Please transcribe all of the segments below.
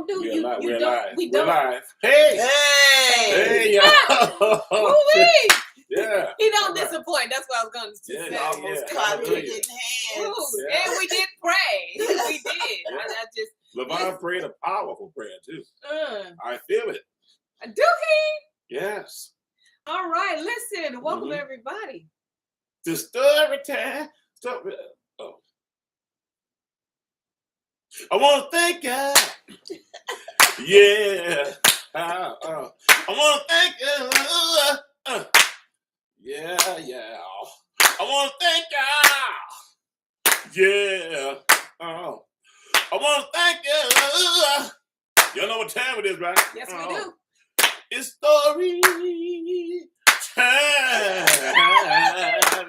don't do. We're live. We're don't. live. We We're don't. live. Hey. Hey. Y'all. Woo-wee. Yeah. He don't disappoint. That's what I was going to say. Yeah, Almost caught it in hands. Yeah. And we did pray. We did. Yeah. I just. LeVon prayed a powerful prayer too. I feel it. Do he? Yes. All right. Listen. Welcome everybody. The story time. Oh. I want to thank God. Yeah. I want to thank you. Yeah. I want to thank God. Yeah. I want to thank you. Y'all know what time it is, right? Yes, we do. It's story time.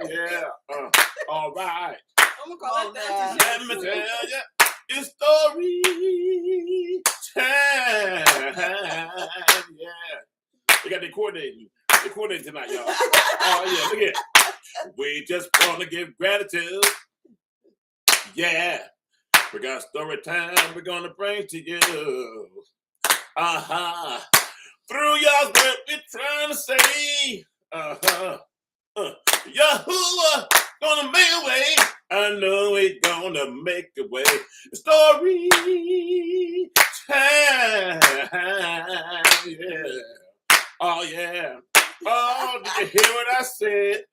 Yeah. All right. I'm going to call that. Let me tell you. It's story time. Yeah. We got the coordinating tonight, y'all. Oh, yeah, look at it. We just want to give gratitude. Yeah. We got story time we're going to bring to you. Through y'all's what we're trying to say. Yahusha gonna make a way. I know we're gonna make a way. Story time. Yeah. Oh, yeah. Oh, did you hear what I said?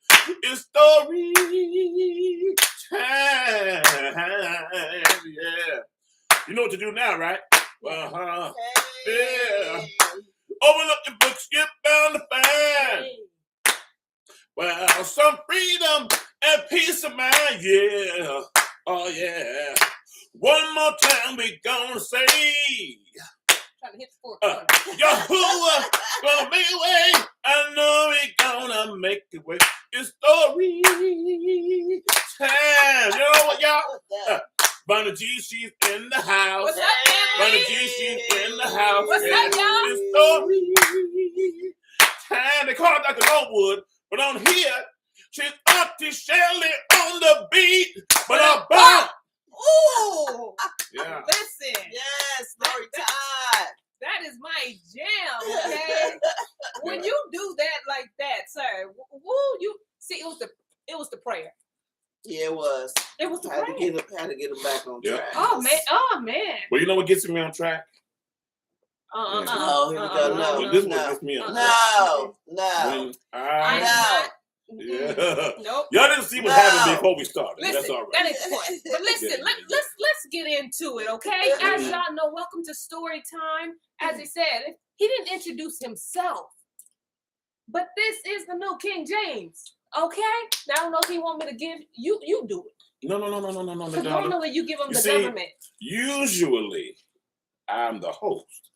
It's story time. Yeah. You know what to do now, right? Yeah. Open up your books, get bound to find. Well, some freedom and peace of mind, yeah. Oh, yeah. One more time we gonna say, Trying to hit the fourth. Yahusha gonna make a way. I know we gonna make a way. It's story time. You know what, y'all? Bunny G, she's in the house. What's up, Bunny family? G, she's in the house. What's up, y'all? It's story time. They call her Dr. Norwood, but on here, she's Auntie Shelley on the beat. But a bump. Ooh. Yeah. Listen. Yes, story time. That is my jam, okay? When you do that like that, sir, you see it was the prayer. Yeah, it was. It was the Had prayer. to get him back on track. Oh man. Well, you know what gets me on track? Oh, here we go. No, This one gets me on track. No. When yeah. Nope. Y'all didn't see what happened before we started. Listen, That's all right. that is the point. But listen, let's get into it, okay? As y'all know, welcome to Story Time. As he said, he didn't introduce himself, but this is the new King James, okay? Now I don't know if he want me to give you. You do it. No. Because normally you give him the government. Usually, I'm the host.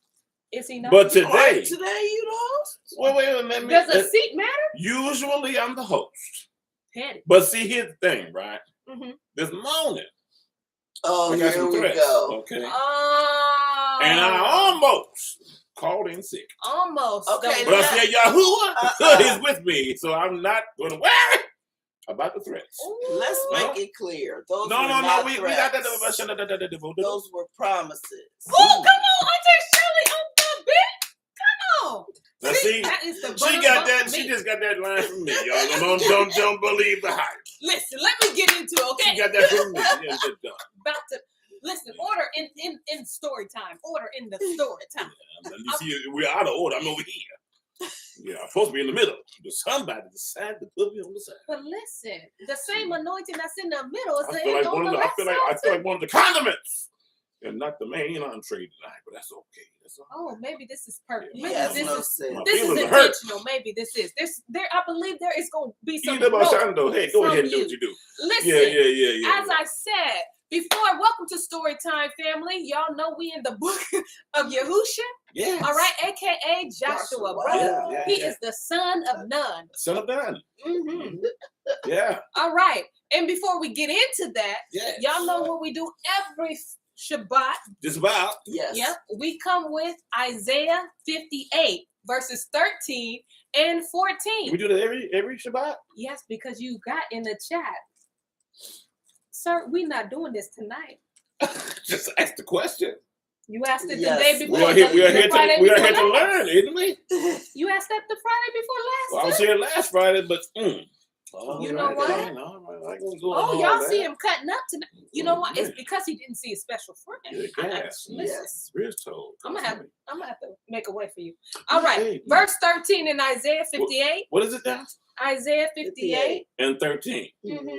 Is he not? Today But today you the host? Wait a minute. Does a seat matter? Usually, I'm the host. Petty. But see, here's the thing, right? Mm-hmm. This morning, Oh, I got here some we threats, go. okay? Oh. And I almost called in sick. Almost. Okay, But I said, Yahusha is with me, so I'm not going to worry about the threats. Ooh. Let's make it clear. Those No. We got that. Those were promises. Oh, come on, Auntie Shirley on the beat. Come on. Now, see, that is the she got that. She just got that line from me, y'all. Don't believe the hype. Listen, let me get into it, okay? She got that from me. Yeah, just done. About to listen. Order in story time. Order in the story time. You see, we're out of order. I'm over here. Yeah, I'm supposed to be in the middle, but somebody decided to put me on the side. But listen, the same anointing that's in the middle is I the feel like on the I left feel side. like one of the condiments, and not the main entree tonight. But that's okay. That's all. Oh, maybe this is perfect. Maybe Yes, this no is sense. this is feelings are hurt. intentional. Maybe this is. I believe there is going to be some Hey, go growth ahead and do what you do. Listen, Yeah. as I said before, welcome to Story Time, family. Y'all know we in the book of Yahusha. Yes. All right, a.k.a. Joshua, brother. Yeah. He is the son of Nun. Son of Nun. Mm-hmm. Yeah. All right. And before we get into that, Yes. y'all know what we do every Shabbat. Just about. Yes. Yep. We come with Isaiah 58, verses 13 and 14. We do that every Shabbat? Yes, because you got in the chat. Sir, we're not doing this tonight. Just ask the question. You asked it the Yes. day before. We are here. We are the here Friday to. We are before here to last. learn, isn't we? You asked that the Friday before last. Well, I was too? here last Friday, but You know what? then, all right, I can go on Oh, all y'all that. see him cutting up tonight. You know what? It's man. because he didn't see his special friend. Yeah, gas. Listen, Yes. Real told. I'm gonna have to make a way for you. All right, Hey. verse 13 in Isaiah 58. What is it now? Isaiah 58. And 13. Mm-hmm. Go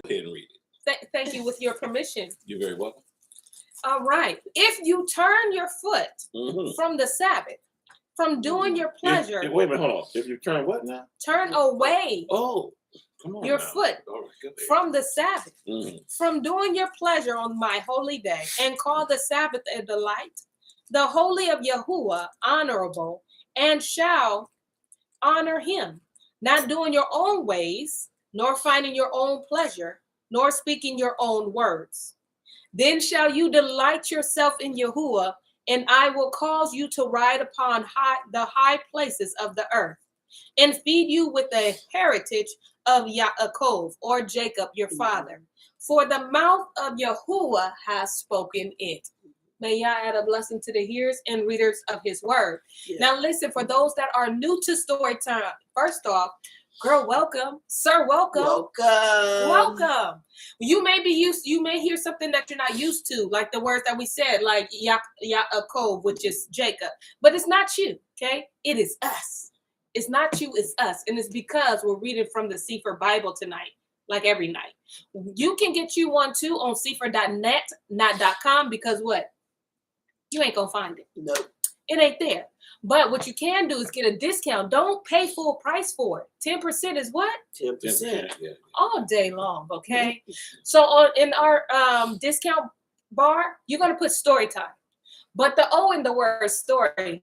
ahead and read it. Thank you, with your permission. You're very welcome. All right. If you turn your foot Mm-hmm. from the Sabbath, from doing your pleasure, Wait a minute, hold on. If you turn what now? turn away Oh, come on. your now. foot All right, go ahead. from the Sabbath, Mhm. from doing your pleasure on my holy day, and call the Sabbath a delight, the holy of Yahuwah honorable, and shall honor him, not doing your own ways, nor finding your own pleasure, nor speaking your own words. Then shall you delight yourself in Yahuwah, and I will cause you to ride upon the high places of the earth, and feed you with the heritage of Yaakov, or Jacob your father. For the mouth of Yahuwah has spoken it. May Yah add a blessing to the hearers and readers of his word. Yeah. Now listen, for those that are new to story time, first off, girl, welcome. Sir, welcome. Welcome. You may hear something that you're not used to, like the words that we said, like Yaakov, which is Jacob. But it's not you, okay? It is us. It's not you, it's us. And it's because we're reading from the Sefer Bible tonight, like every night. You can get you one too on sefer.net, not .com, because what? You ain't gonna find it. Nope. It ain't there. But what you can do is get a discount. Don't pay full price for it. 10% is what? 10%. Yeah. All day long, okay? So in our discount bar, you're gonna put story time. But the O in the word story,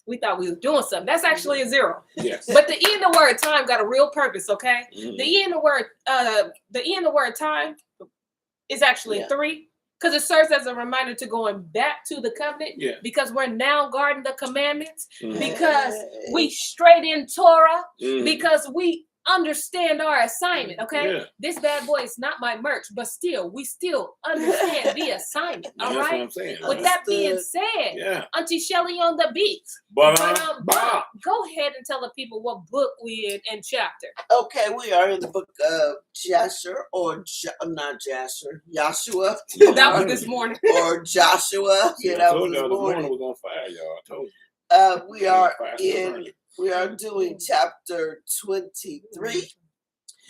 we thought we were doing something. That's actually a 0. Yes. But the E in the word time got a real purpose, okay? Mhm. The E in the word time is actually 3. Because it serves as a reminder to going back to the covenant. Yeah. Because we're now guarding the commandments. Mhm. Because we straight in Torah. Mhm. Because we understand our assignment. Okay. Yeah. This bad boy is not my merch, but still, we still understand the assignment. All That's what right. I'm saying. With that being said, Yeah. Auntie Shelly on the beat. But Go ahead and tell the people what book we in and chapter. Okay, we are in the book of Jasher, or not Jasher, Yahshua. That was this morning. Or Joshua. Yeah, that was this morning. was on fire, y'all. I told you. We are doing chapter 23.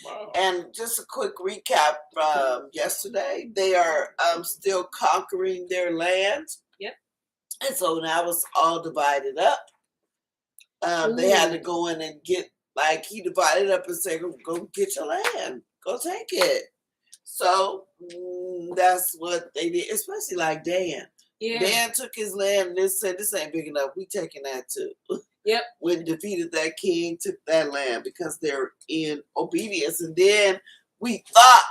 Wow. And just a quick recap from yesterday. They are still conquering their land. Yep. And so now it's all divided up. They had to go in and get, like, he divided up and said, go get your land. Go take it. So that's what they did, especially like Dan. Yeah. Dan took his land and said, this ain't big enough. We taking that too. Yep. When defeated that king, took that land because they're in obedience. And then we thought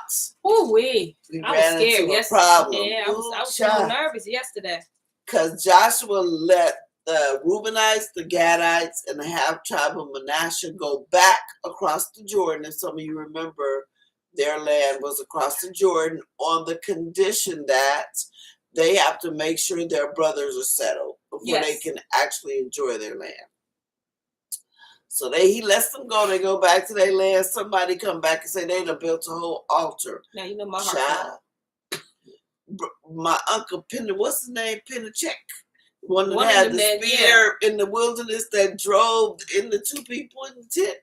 we ran scared into a yesterday. problem. Yeah, I was so nervous yesterday. Because Joshua let the Reubenites, the Gadites, and the half tribe of Manasseh go back across the Jordan. If some of you remember, their land was across the Jordan on the condition that they have to make sure their brothers are settled before they can actually enjoy their land. So he lets them go. They go back to their land. Somebody come back and say they done built a whole altar. Now you know my heart. My uncle Penna, what's his name? Penachek. One that had the spear in the wilderness that drove in the 2 people in the tent.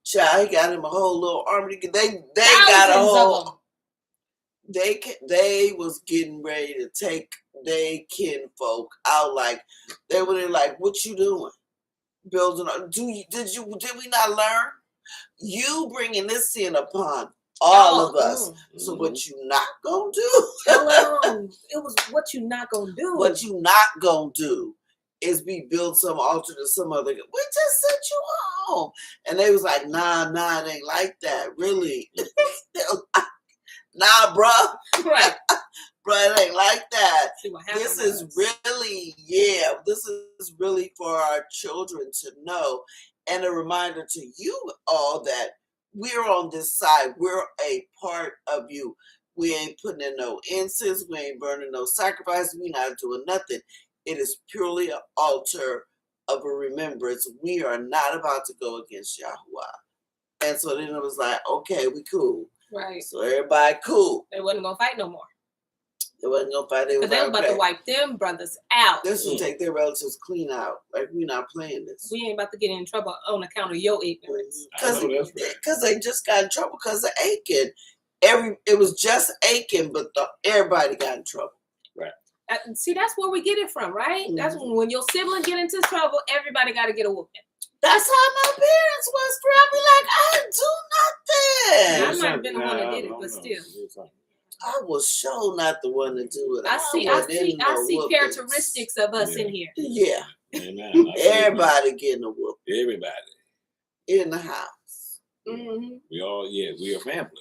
Child, he got him a whole little army. They got a whole. They was getting ready to take they kinfolk out. Like they were like, "What you doing? Building? Did we not learn? You bringing this sin upon all of us. So what you not gonna do? It was what you not gonna do. What you not gonna do is build some altar to some other. We just sent you home, and they was like, nah, it ain't like that, really. Nah, bruh. Right. Bruh, it ain't like that. This is really for our children to know, and a reminder to you all that we're on this side. We're a part of you. We ain't putting in no incense. We ain't burning no sacrifice. We not doing nothing. It is purely an altar of a remembrance. We are not about to go against Yahuwah. And so then it was like, okay, we cool. Right. So everybody cool. They wasn't gonna fight no more. They wasn't gonna fight. Because they was about to wipe them brothers out. This will take their relatives clean out. Like, we're not playing this. We ain't about to get in trouble on account of your ignorance. Because they just got in trouble because of Achan. It was just Achan, but everybody got in trouble. Right. See, that's where we get it from, right? Mm-hmm. That's when your sibling get into trouble, everybody got to get a whooping. That's how my parents was. I'd be like, I do nothing. I might have been the one that did it, but still. I was sure not the one to do it. I see characteristics of us in here. Yeah. Amen. Everybody getting a whoop. Everybody. In the house. Mm-hmm. We are family.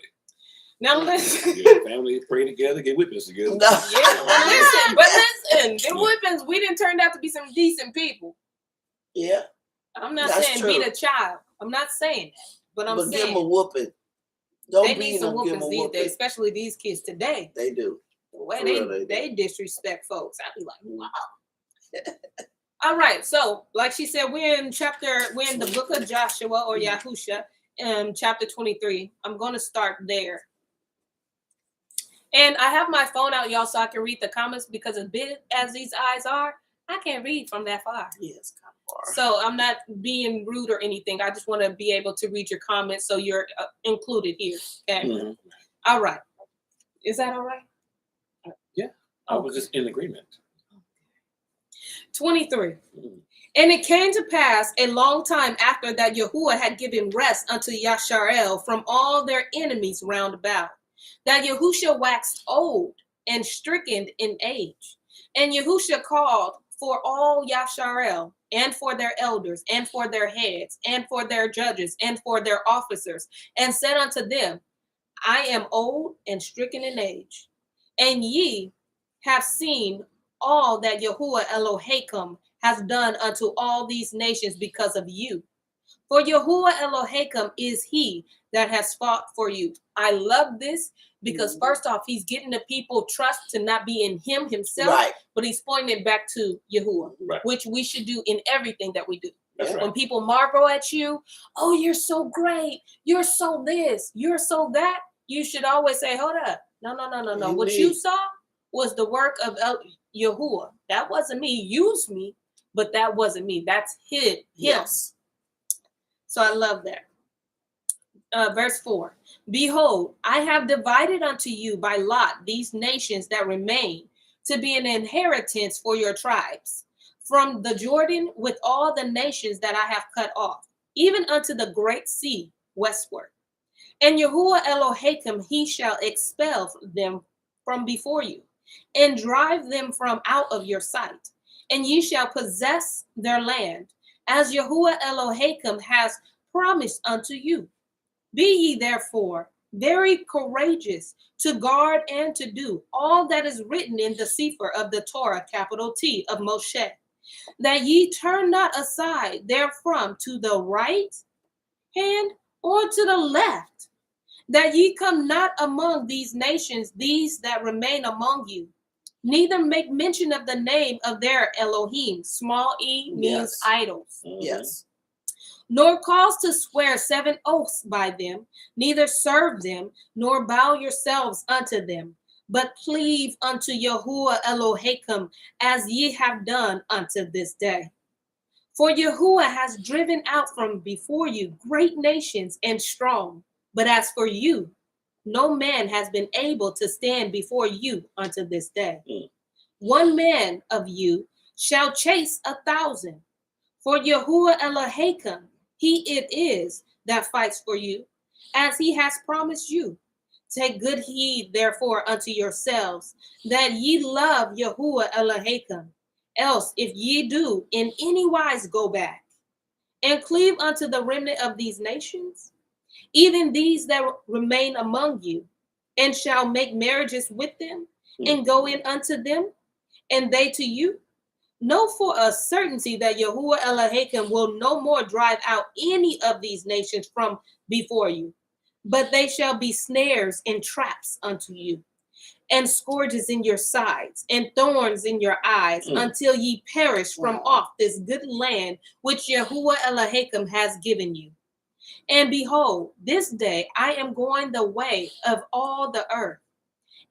Now listen. Family, pray together, get whippings together. No. Yeah, listen, the whippings, we didn't turn out to be some decent people. Yeah. I'm not saying beat a child. I'm not saying that. But saying give them a whooping. They need some whoopings these days, especially these kids today. They do. The way they disrespect folks. I'd be like, wow. All right. So, like she said, we're in the book of Joshua or Yahusha, chapter 23. I'm going to start there. And I have my phone out, y'all, so I can read the comments because as big as these eyes are, I can't read from that far. Yes, kind of far. So I'm not being rude or anything. I just want to be able to read your comments so you're included here. Okay. Mm-hmm. All right. Is that all right? Yeah. I was just in agreement. 23. Mm-hmm. And it came to pass a long time after that Yahuwah had given rest unto Yasharel from all their enemies round about, that Yahusha waxed old and stricken in age. And Yahusha called for all Yasharel, and for their elders, and for their heads, and for their judges, and for their officers, and said unto them, I am old and stricken in age, and ye have seen all that Yahuwah Elohim has done unto all these nations because of you. For Yahuwah Elohim is he that has fought for you. I love this because first off, he's getting the people trust to not be in him himself, right, but he's pointing it back to Yahuwah, right, which we should do in everything that we do. That's when people marvel at you, oh, you're so great, you're so this, you're so that, you should always say, hold up, no. What you saw was the work of Yahuwah. That wasn't me. Use me, but that wasn't me. That's him. Yes. So I love that. Verse 4, behold, I have divided unto you by lot these nations that remain to be an inheritance for your tribes, from the Jordan with all the nations that I have cut off, even unto the great sea westward. And Yahuwah Elohim, he shall expel them from before you, and drive them from out of your sight, and ye shall possess their land, as Yahuwah Elohim has promised unto you. Be ye therefore very courageous to guard and to do all that is written in the Sefer of the Torah, capital T, of Moshe, that ye turn not aside therefrom to the right hand or to the left, that ye come not among these nations, these that remain among you, neither make mention of the name of their Elohim. Small e means idols. Yes. Nor cause to swear 7 oaths by them, neither serve them, nor bow yourselves unto them, but cleave unto Yahuwah Elohim, as ye have done unto this day. For Yahuwah has driven out from before you great nations and strong, but as for you, no man has been able to stand before you unto this day. One man of you shall chase 1,000, for Yahuwah Elohim, he it is that fights for you, as he has promised you. Take good heed, therefore, unto yourselves, that ye love Yahuwah Elohim. Else, if ye do in any wise go back, and cleave unto the remnant of these nations, even these that remain among you, and shall make marriages with them, and go in unto them, and they to you, know for a certainty that Yahuwah Elohim will no more drive out any of these nations from before you, but they shall be snares and traps unto you, and scourges in your sides, and thorns in your eyes, until ye perish from off this good land which Yahuwah Elohim has given you. And behold, this day I am going the way of all the earth.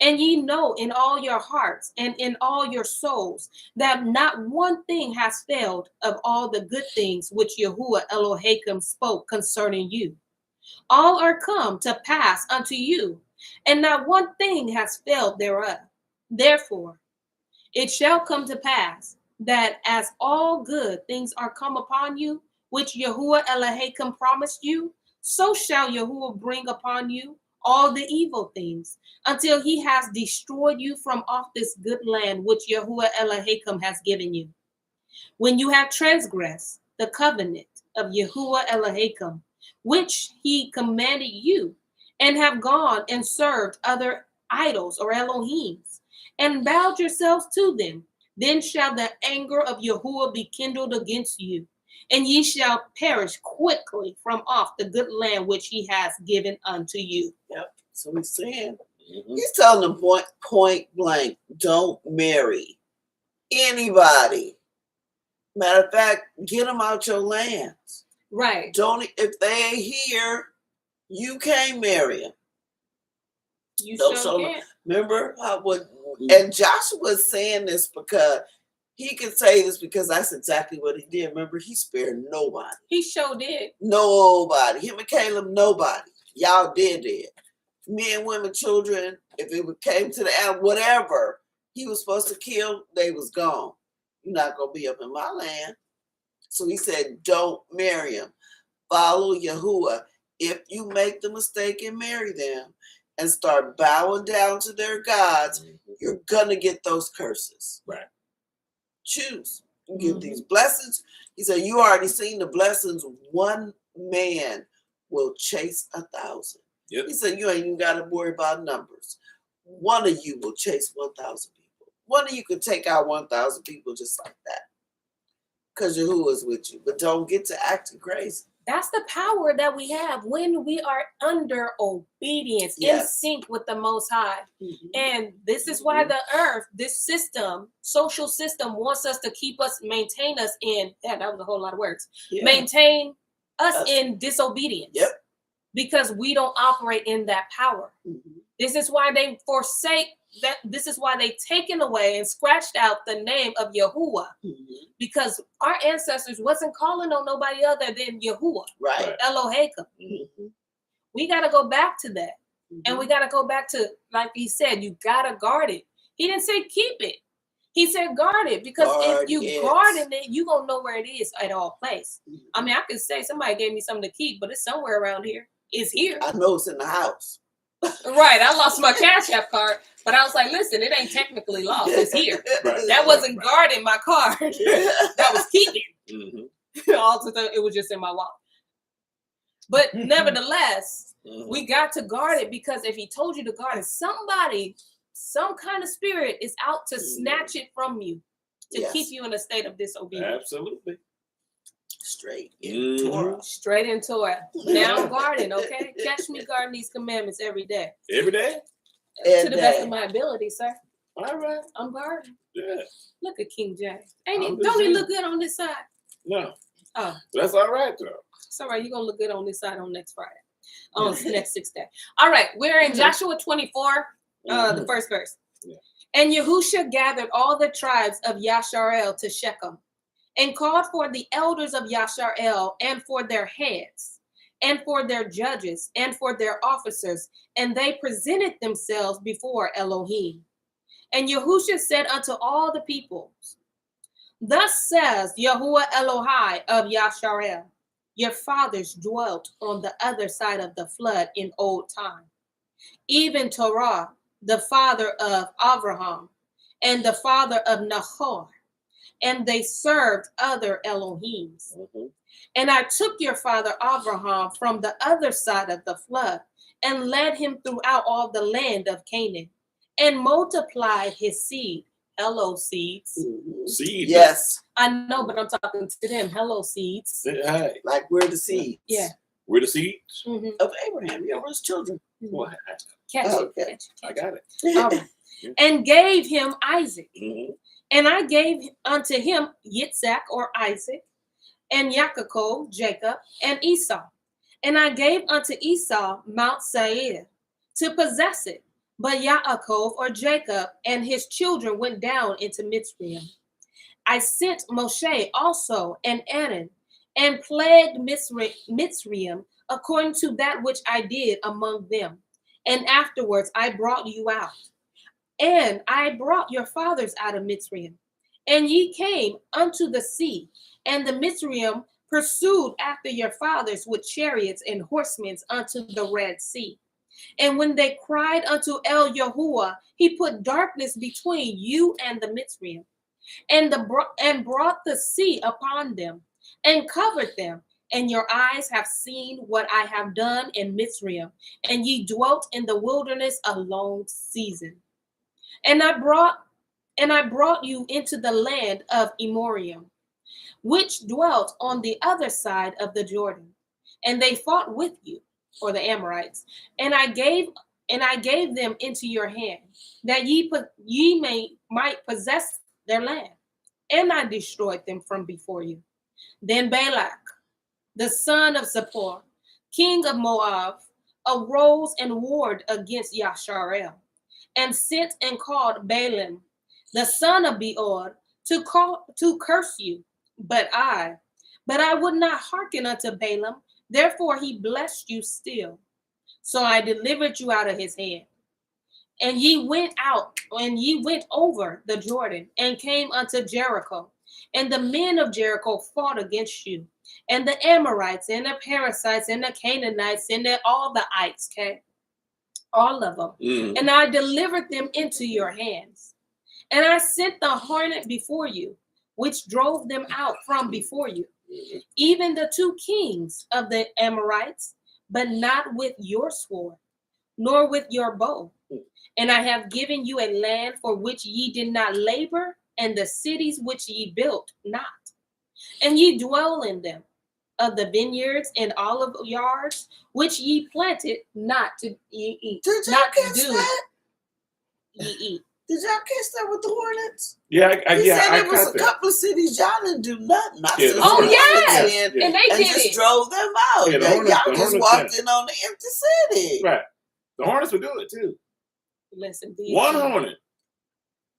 And ye know in all your hearts and in all your souls that not one thing has failed of all the good things which Yahuwah Elohim spoke concerning you. All are come to pass unto you, and not one thing has failed thereof. Therefore, it shall come to pass that as all good things are come upon you, which Yahuwah Elohim promised you, so shall Yahuwah bring upon you all the evil things, until he has destroyed you from off this good land which Yahuwah Elohim has given you. When you have transgressed the covenant of Yahuwah Elohim, which he commanded you, and have gone and served other idols or Elohims, and bowed yourselves to them, then shall the anger of Yahuwah be kindled against you, and ye shall perish quickly from off the good land which he has given unto you. Yep. So he's saying, he's telling them point blank, don't marry anybody. Matter of fact, get them out your lands. Right. Don't, if they ain't here, you can't marry them. You Don't sure show can. them. Remember how and Joshua was saying this because he can say this because that's exactly what he did. Remember, he spared nobody. He sure did. Nobody. Him and Caleb, nobody. Y'all did it. Men, women, children, if it came to the end, whatever he was supposed to kill, they was gone. You're not going to be up in my land. So he said, don't marry him. Follow Yahuwah. If you make the mistake and marry them and start bowing down to their gods, you're going to get those curses. Right. Choose. You give these blessings. He said, you already seen the blessings. One man will chase 1,000. Yep. He said, you ain't even got to worry about numbers. One of you will chase 1,000 people. One of you could take out 1,000 people just like that. Because Yahuwah is with you. But don't get to acting crazy. That's the power that we have when we are under obedience, in sync with the Most High. And this is why the earth, this system, social system, wants us to keep us, maintain us in, that was a whole lot of words, maintain us in disobedience. Yep. Because we don't operate in that power. This is why they forsake that. This is why they taken away and scratched out the name of Yahuwah, because our ancestors wasn't calling on nobody other than Yahuwah, right? Elohim. We got to go back to that, and we got to go back to, like he said, you got to guard it. He didn't say keep it. He said guard it, because if you guarding it, you gonna know where it is at all place. I mean, I could say somebody gave me something to keep, but it's somewhere around here. It's here. I know it's in the house. Right. I lost my Cash App card, but I was like, listen, it ain't technically lost. It's here. That wasn't guarding my card. That was keeping. Also, it was just in my wallet. But nevertheless, we got to guard it, because if he told you to guard it, somebody, some kind of spirit is out to snatch it from you, to keep you in a state of disobedience. Absolutely. Straight in Torah. Straight in Torah. Now I'm guarding, okay? Catch me guarding these commandments every day. Every day? To the best of my ability, sir. All right. I'm guarding. Yeah. Look at King James. Don't he look good on this side? No. Oh. That's all right, though. It's all right. You're going to look good on this side on next Friday. On next 6th day. All right. We're in Joshua 24, the first verse. Yeah. And Yahusha gathered all the tribes of Yasharel to Shechem, and called for the elders of Yasharel, and for their heads, and for their judges, and for their officers, and they presented themselves before Elohim. And Yahusha said unto all the peoples, thus says Yahuwah Elohai of Yasharel, your fathers dwelt on the other side of the flood in old time, even Torah, the father of Abraham, and the father of Nahor, and they served other Elohims. And I took your father Abraham from the other side of the flood, and led him throughout all the land of Canaan, and multiplied his seed. Hello, seeds. Seed. Yes. I know, but I'm talking to them. Hello, seeds. Like we're the seeds. Yeah. We're the seeds. of Abraham. Yeah, we're his children. Well, Catch it. Okay. Catch it. I got it. All right. And gave him Isaac. Mhm. And I gave unto him Yitzhak or Isaac, and Yaakov, Jacob, and Esau. And I gave unto Esau Mount Seir to possess it. But Yaakov or Jacob and his children went down into Mitzrayim. I sent Moshe also and Aaron and plagued Mitzrayim according to that which I did among them. And afterwards I brought you out. And I brought your fathers out of Mitzrayim. And ye came unto the sea, and the Mitzrayim pursued after your fathers with chariots and horsemen unto the Red Sea. And when they cried unto El Yahuwah, he put darkness between you and the Mitzrayim, and brought the sea upon them, and covered them. And your eyes have seen what I have done in Mitzrayim, and ye dwelt in the wilderness a long season. And I brought you into the land of Emorium, which dwelt on the other side of the Jordan, and they fought with you, or the Amorites, and I gave them into your hand, that ye might possess their land, and I destroyed them from before you. Then Balak, the son of Zippor, king of Moab, arose and warred against Yasharel, and sent and called Balaam, the son of Beor, to curse you. But I would not hearken unto Balaam, therefore he blessed you still. So I delivered you out of his hand. And ye went over the Jordan, and came unto Jericho. And the men of Jericho fought against you, and the Amorites, and the Perizzites, and the Canaanites, and all the ites, okay? All of them. And I delivered them into your hands. And I sent the hornet before you, which drove them out from before you, even the 2 kings of the Amorites, but not with your sword, nor with your bow. And I have given you a land for which ye did not labor, and the cities which ye built not. And ye dwell in them, of the vineyards and olive yards, which ye planted not to ye eat. Did y'all Not catch do that? ye eat. Did y'all catch that with the Hornets? Yeah, He said I it was got a that. couple of cities y'all didn't do nothing. I Yeah, said, the Oh, Hornets- yes. Yeah. And they and did just it. drove them out. Yeah, the Y'all Hornets- the just Hornets, walked in on the empty city. Right. The Hornets would do it too. Listen, One hornet.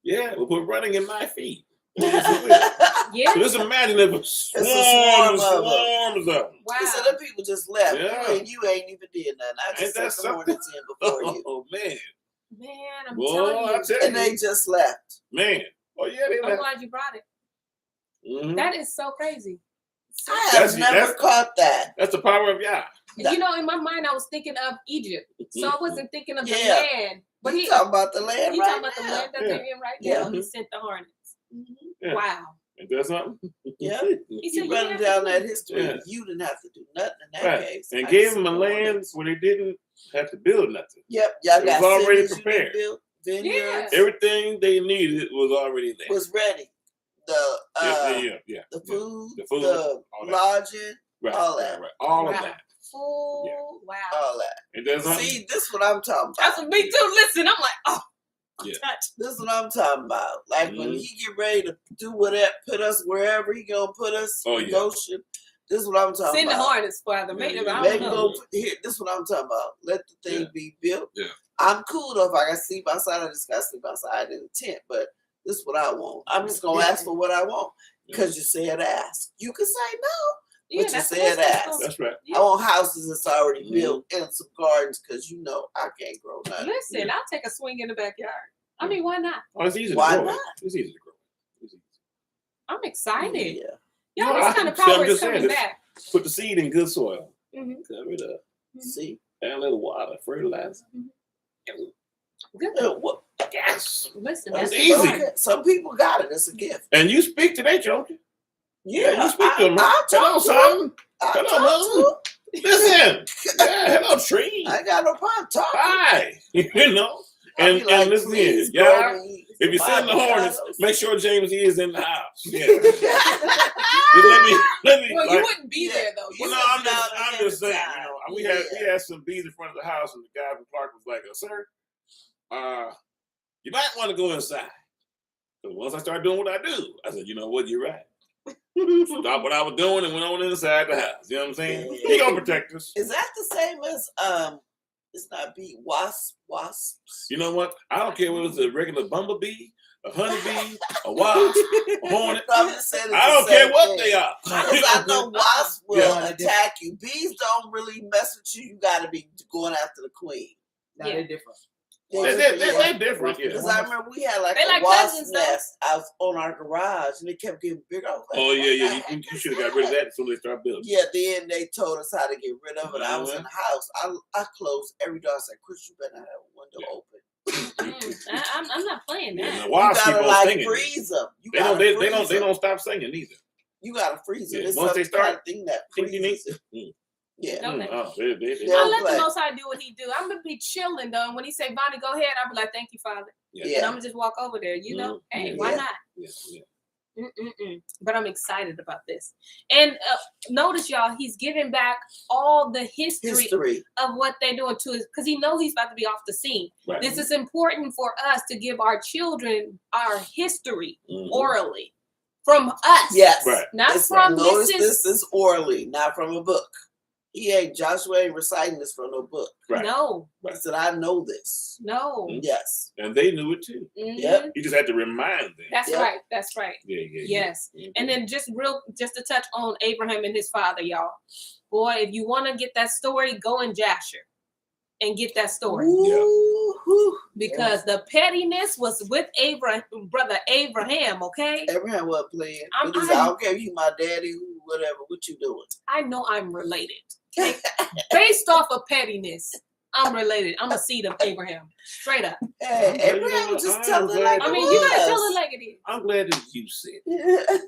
Yeah, will put running in my feet. Yeah. So just imagine if a swarm swarms of of them. He Wow. said them people just left. Yeah. You ain't even did nothing. I Ain't just that sent the Hornets in before you. Oh man. Man, I'm Boy, telling I you. tell And they you. just left. Man. Oh yeah, they I'm left. glad you brought it. Mhm. That is so crazy. So, I have never that's- caught that. That's the power of Yah. you know, in my mind, I was thinking of Egypt. So I wasn't thinking of the Yeah. land. But He he talking about the land he right talking about the now. land that Yeah. they're in right Yeah. now. He sent the hornets. Yeah. Wow. Ain't that something? Yeah. He said, You you running have to down do that it. history. Yeah. You didn't have to do nothing in that Right. case. And I gave just them a sent the land Hornets. where they didn't have to build nothing. Yep, y'all It was got already cities you prepared. done built, vineyards Everything they needed was already there. was ready. The Yeah. the food, The food, the all that. lodging, Right, all right, that. right. All of Wow. that. Oh, wow. all that. And there's something. See, this is what I'm talking That's about. what me too. Listen, I'm like, oh, Yeah. touch. This is what I'm talking about. Like when he get ready to do whatever, put us wherever he gonna put us. Oh, in yeah. Goshen. This is what I'm talking Send the about. hornets, Father. Make them. I Let don't him know. go here. This is what I'm talking about. Let the thing Yeah. be built. Yeah. I'm cool though if I can sleep outside. I just gotta sleep outside in the tent. But this is what I want. I'm just gonna ask for what I want because you said ask. You can say no. Yeah, But you that's said what ask. That's right. I want houses that's already Mhm. built and some gardens because you know I can't grow nothing. Listen, Yeah. I'll take a swing in the backyard. I mean, why not? Oh, it's easy Why to grow. not? It's easy to grow. It's easy. I'm excited. Yeah. Y'all, No, this kind of see, I'm power is just saying, coming this- back. Put the seed in good soil. Mhm. Cover it up. See. Add a little water, fertilizer. Good. What? Yes. Listen, That's that's easy. easy. Some people got it. It's a gift. And you speak to that, don't you? Yeah, you speak to them. I Hello, talk to son. I Hello, talk mother. to Listen. Yeah, hello, tree. I ain't got no problem talking. Hi. You know? I And be like, listen here. please Yeah. grow me If you're sending the Hornets, make sure James is in the house. Yeah. Just let me. Well, like, you wouldn't be there though. Well, no, I'm just saying. You know, we had some bees in front of the house, and the guy from Clark was like, "Sir, you might want to go inside." So once I started doing what I do, I said, "You know what? You're right." Stop what I was doing and went on inside the house. You know what I'm saying? He gonna protect us. Is that the same as it's not bee, wasps? You know what? I don't care whether it's a regular bumblebee, a honeybee, a wasp, a hornet. I don't care what they are. Because I know wasps will attack you. Bees don't really mess with you. You got to be going after the queen. Now they're different. They're different. Because I remember we had like they a like wasp cousins, nest out on our garage, and it kept getting bigger. I was like, oh yeah. You should have got rid of that until they start building. Yeah, then they told us how to get rid of it. I was in the house. I closed every door. I said, "Chris, you better not have a window open." I'm not playing that. And the wasps you keep gotta on singing. freeze them. They don't stop singing either. You gotta freeze them. Yeah. It's Once they start, kind of thing that freezes. Okay. Yeah. I let the Most High do what He do. I'm gonna be chilling though, and when He say, "Bonnie, go ahead," I'll be like, "Thank you, Father." Yeah. And I'm gonna just walk over there. You know, hey, why not? Yeah. But I'm excited about this. And notice, y'all, He's giving back all the history of what they're doing to us because He knows He's about to be off the scene. Right. This is important for us to give our children our history orally from us. Yes. Right. Not It's from notice this this is orally, not from a book. Joshua ain't reciting this from no book. Right. No. He said, "I know this." No. Yes. And they knew it too. Yep. He just had to remind them. That's right. That's right. Yeah. Yes. And then just to touch on Abraham and his father, y'all. Boy, if you want to get that story, go in Jasher and get that story. Because the pettiness was with brother Abraham, okay? Abraham wasn't playing. I don't care if you my daddy, whatever. What you doing? I know I'm related. Okay? Based off of pettiness, I'm related. I'm a seed of Abraham. Straight up. Hey, Abraham was just telling it like I mean, you gotta tell it like it is. I'm glad that you said it.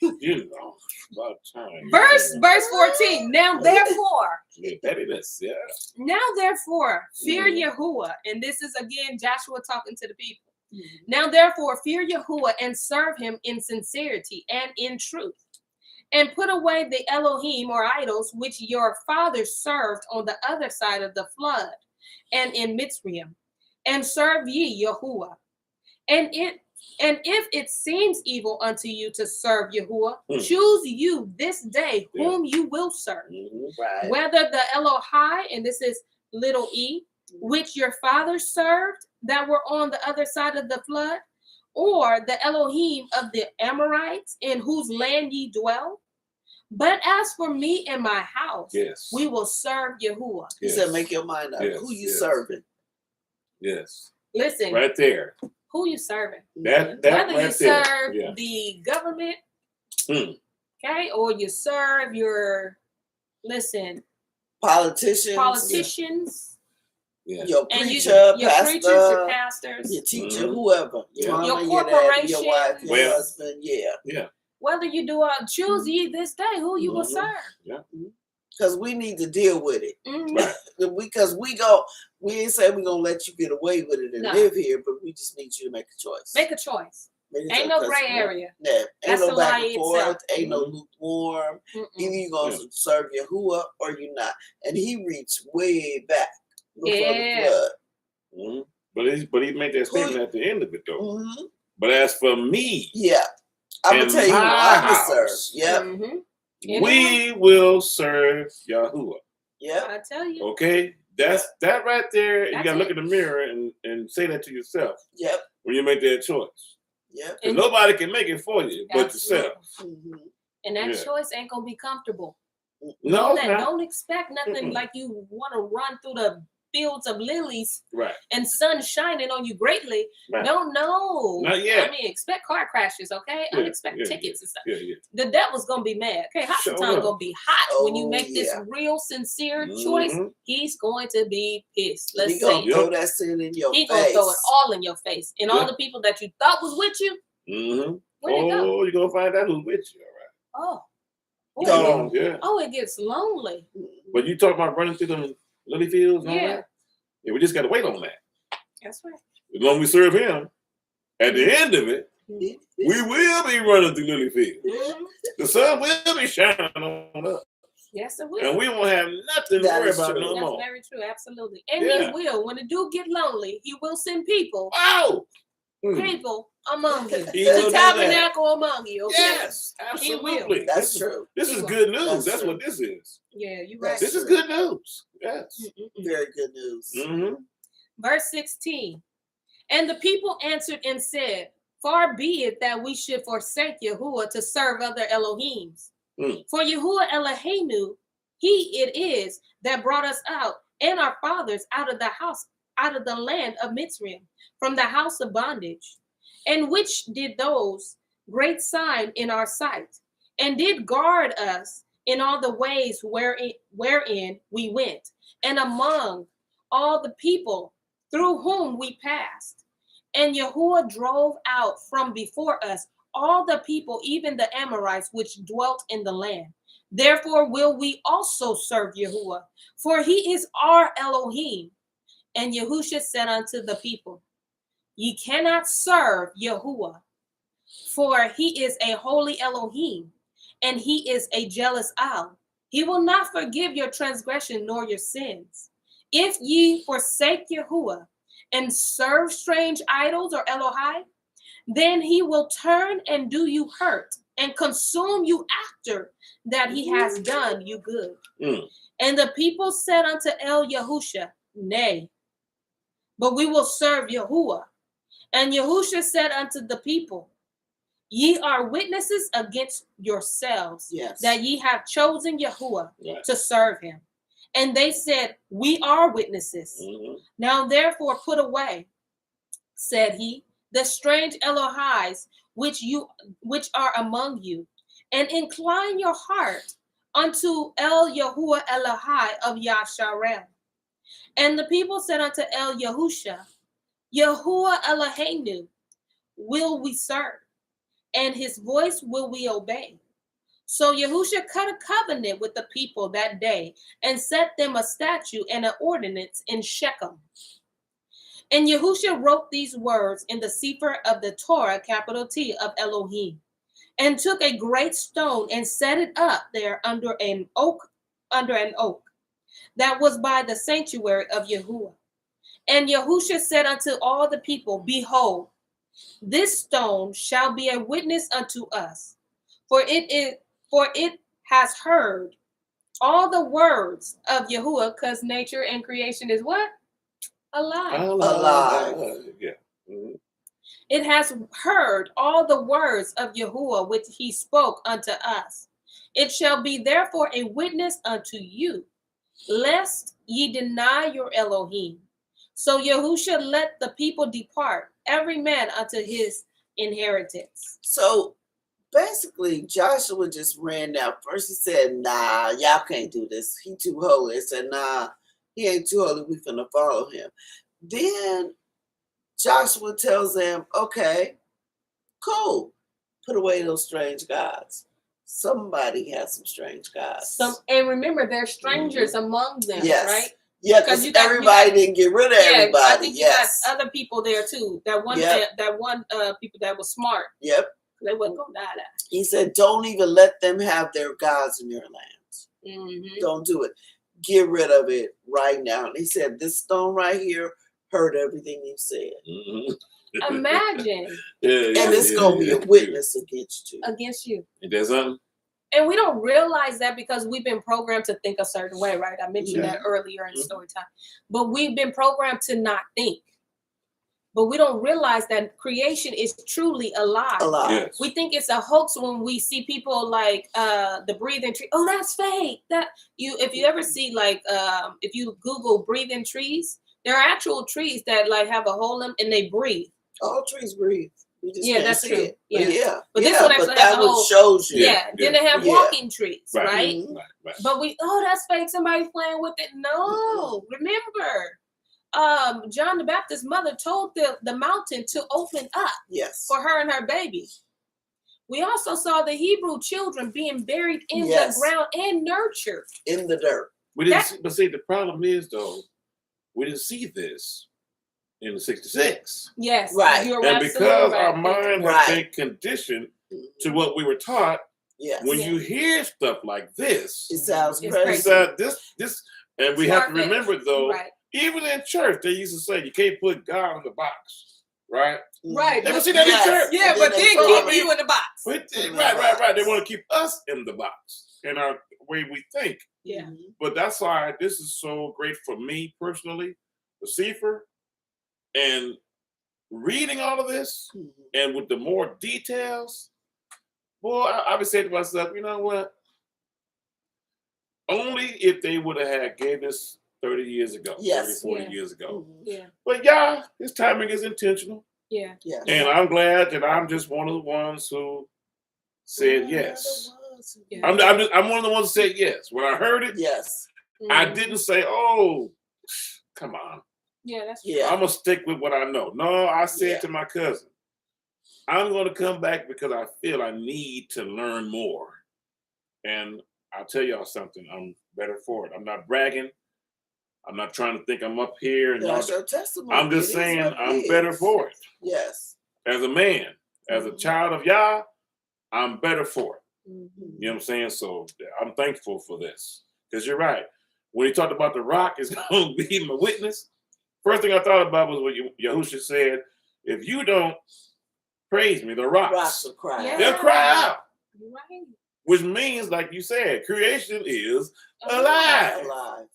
You know, about time. Verse 14. Now therefore. Yeah, pettiness, yeah. Now therefore, fear Yahuwah. And this is again Joshua talking to the people. Now therefore, fear Yahuwah and serve Him in sincerity and in truth. And put away the Elohim or idols which your fathers served on the other side of the flood and in Mitzrayim, and serve ye Yahuwah. And if it seems evil unto you to serve Yahuwah, choose you this day whom you will serve. Right. Whether the Elohai, and this is little e, which your fathers served that were on the other side of the flood, or the Elohim of the Amorites in whose land ye dwell. But as for me and my house, we will serve Yahuwah. He said, make your mind up. Who you serving? Yes. Listen. Right there. Who you serving? That Whether right you serve the government, okay, or you serve your, politicians. Yeah. Your preacher, your pastors, your teacher, whoever, your mama, your corporation, your wife, your husband, Whether you do choose ye this day who you will serve. Yeah. Because we need to deal with it. Right. Because we ain't saying we're gonna let you get away with it and live here, but we just need you to make a choice. Make a choice. Ain't no gray area. Yeah. Ain't no back and forth. Itself. Ain't no lukewarm. Either you're gonna serve Yahuwah or you're not. And He reached way back before the flood. But he made that statement at the end of it though. But as for me, I'm gonna tell you who I'm gonna serve. We will serve Yahuwah. I tell you. Okay, that right there. You gotta look in the mirror and say that to yourself. When you make that choice. And nobody can make it for you but yourself. And that choice ain't gonna be comfortable. No, don't expect nothing like you want to run through the fields of lilies and sun shining on you greatly. No, not yet. I mean, expect car crashes, okay? Unexpected tickets and stuff. The devil's gonna be mad. Okay, Hasatan gonna be hot when you make this real sincere choice. He's going to be pissed. Let's say he gonna throw that sin in your face. He's gonna throw it all in your face. And all the people that you thought was with you, where they go? You're gonna find out who's with you, all right. It gets lonely. But you talk about running through them lily fields and all that? Yeah, we just got to wait on that. That's right. As long as we serve Him, At the end of it, we will be running through lily fields. Mhm. The sun will be shining on us. Yes, it will. And we won't have nothing to That worry is about true. no That's more. very true. Absolutely. And Yeah. he will. When it do get lonely, he will send people. Wow. People among you. He will To do that. tabernacle among you. Okay? Yes, absolutely. That's true. This is good news. That's That's true. what this is. Yeah, you're That's right. This is true. good news. Yes. Very good news. Mm-hmm. Verse 16. And the people answered and said, far be it that we should forsake Yahuwah to serve other Elohims. For Yahuwah Eloheinu, he it is that brought us out and our fathers out of the house, out of the land of Mitzrayim, from the house of bondage, and which did those great sign in our sight, and did guard us in all the ways wherein we went, and among all the people through whom we passed. And Yahuwah drove out from before us all the people, even the Amorites, which dwelt in the land. Therefore will we also serve Yahuwah, for he is our Elohim. And Yahusha said unto the people, ye cannot serve Yahuwah, for he is a holy Elohim, and he is a jealous Al. He will not forgive your transgression nor your sins. If ye forsake Yahuwah and serve strange idols or Elohai, then he will turn and do you hurt and consume you after that he has done you good. And the people said unto Yahusha, nay, but we will serve Yahuwah. And Yahusha said unto the people, ye are witnesses against yourselves, that ye have chosen Yahuwah to serve him. And they said, we are witnesses. Now therefore put away, said he, the strange Elohis which are among you, and incline your heart unto Yahuwah Elohai of Yasharel. And the people said unto Yahusha, Yahuwah Eloheinu will we serve, and his voice will we obey. So Yahusha cut a covenant with the people that day and set them a statute and an ordinance in Shechem. And Yahusha wrote these words in the Sefer of the Torah, capital T, of Elohim, and took a great stone and set it up there under an oak that was by the sanctuary of Yahuwah. And Yahusha said unto all the people, behold, this stone shall be a witness unto us, for it has heard all the words of Yahuwah, because nature and creation is what? Alive. Yeah. It has heard all the words of Yahuwah which he spoke unto us. It shall be therefore a witness unto you, lest ye deny your Elohim. So Yahusha let the people depart, every man unto his inheritance. So basically, Joshua just ran down. First he said, nah, y'all can't do this. He too holy. He said, nah, he ain't too holy. We finna follow him. Then Joshua tells them, okay, cool. Put away those strange gods. Somebody has some strange gods. And remember, there's strangers among them, right? Yeah, because everybody didn't get rid of everybody. I think you got other people there too. That one people that was smart. Yep. They wasn't gonna die that. He said, don't even let them have their gods in your lands. Don't do it. Get rid of it right now. And he said, this stone right here heard everything you said. Imagine. And it's going to be a witness against you. Against you. It does something. And we don't realize that because we've been programmed to think a certain way, right? I mentioned that earlier in story time. But we've been programmed to not think. But we don't realize that creation is truly alive. Yes. We think it's a hoax when we see people like the breathing tree. Oh, that's fake. If you ever see if you Google breathing trees, there are actual trees that have a hole in them and they breathe. All trees breathe. That's true. It. But this one actually has a whole. Shows you. Then they have walking trees, right? Right. But that's fake. Somebody's playing with it. No, remember. John the Baptist's mother told the mountain to open up for her and her baby. We also saw the Hebrew children being buried in the ground and nurtured in the dirt. We didn't but see, the problem is though, we didn't see this in the 66. Yes. Right. You're And absolutely because right. our mind Right. has been conditioned to what we were taught, Yes. when Yeah. you hear stuff like this, It sounds It's crazy. it's this, and we have to Far-fetched. remember though, Right. even in church, they used to say you can't put God in the box, right? Right. Never see that in church. Yeah, And but they then throw keep it you in the box. Right. They want to keep us in the box in our way we think. Yeah. Mhm. But that's why this is so great for me personally, the St0ryTim3, and reading all of this, Mhm. and with the more details, boy, I be saying to myself, you know what? Only if they would have had gave this 30 years ago, Yes. 30, 40 Yeah. years ago. Mhm. Yeah. But yeah, his timing is intentional. Yeah. Yes. And I'm glad that I'm just one of the ones who said yes. Yeah. I'm one of the ones who said yes. When I heard it, Yes. I Mhm. didn't say, oh, come on. Yeah, that's Yeah. I'm going to stick with what I know. No, I said Yeah. to my cousin, I'm going to come back because I feel I need to learn more. And I'll tell y'all something. I'm better for it. I'm not bragging. I'm not trying to think I'm up here. And That's your testimony. I'm just It is saying what it I'm is. better for it. Yes. As a man, as a Mhm. child of Yah, I'm better for it. Mhm. You know what I'm saying? So I'm thankful for this. Because you're right. When he talked about the rock is going to be my witness, first thing I thought about was what Yahusha said, if you don't praise me, the Rocks rocks, will cry. Yeah. they'll cry out. You're right. Which means, like you said, creation is alive. Alive.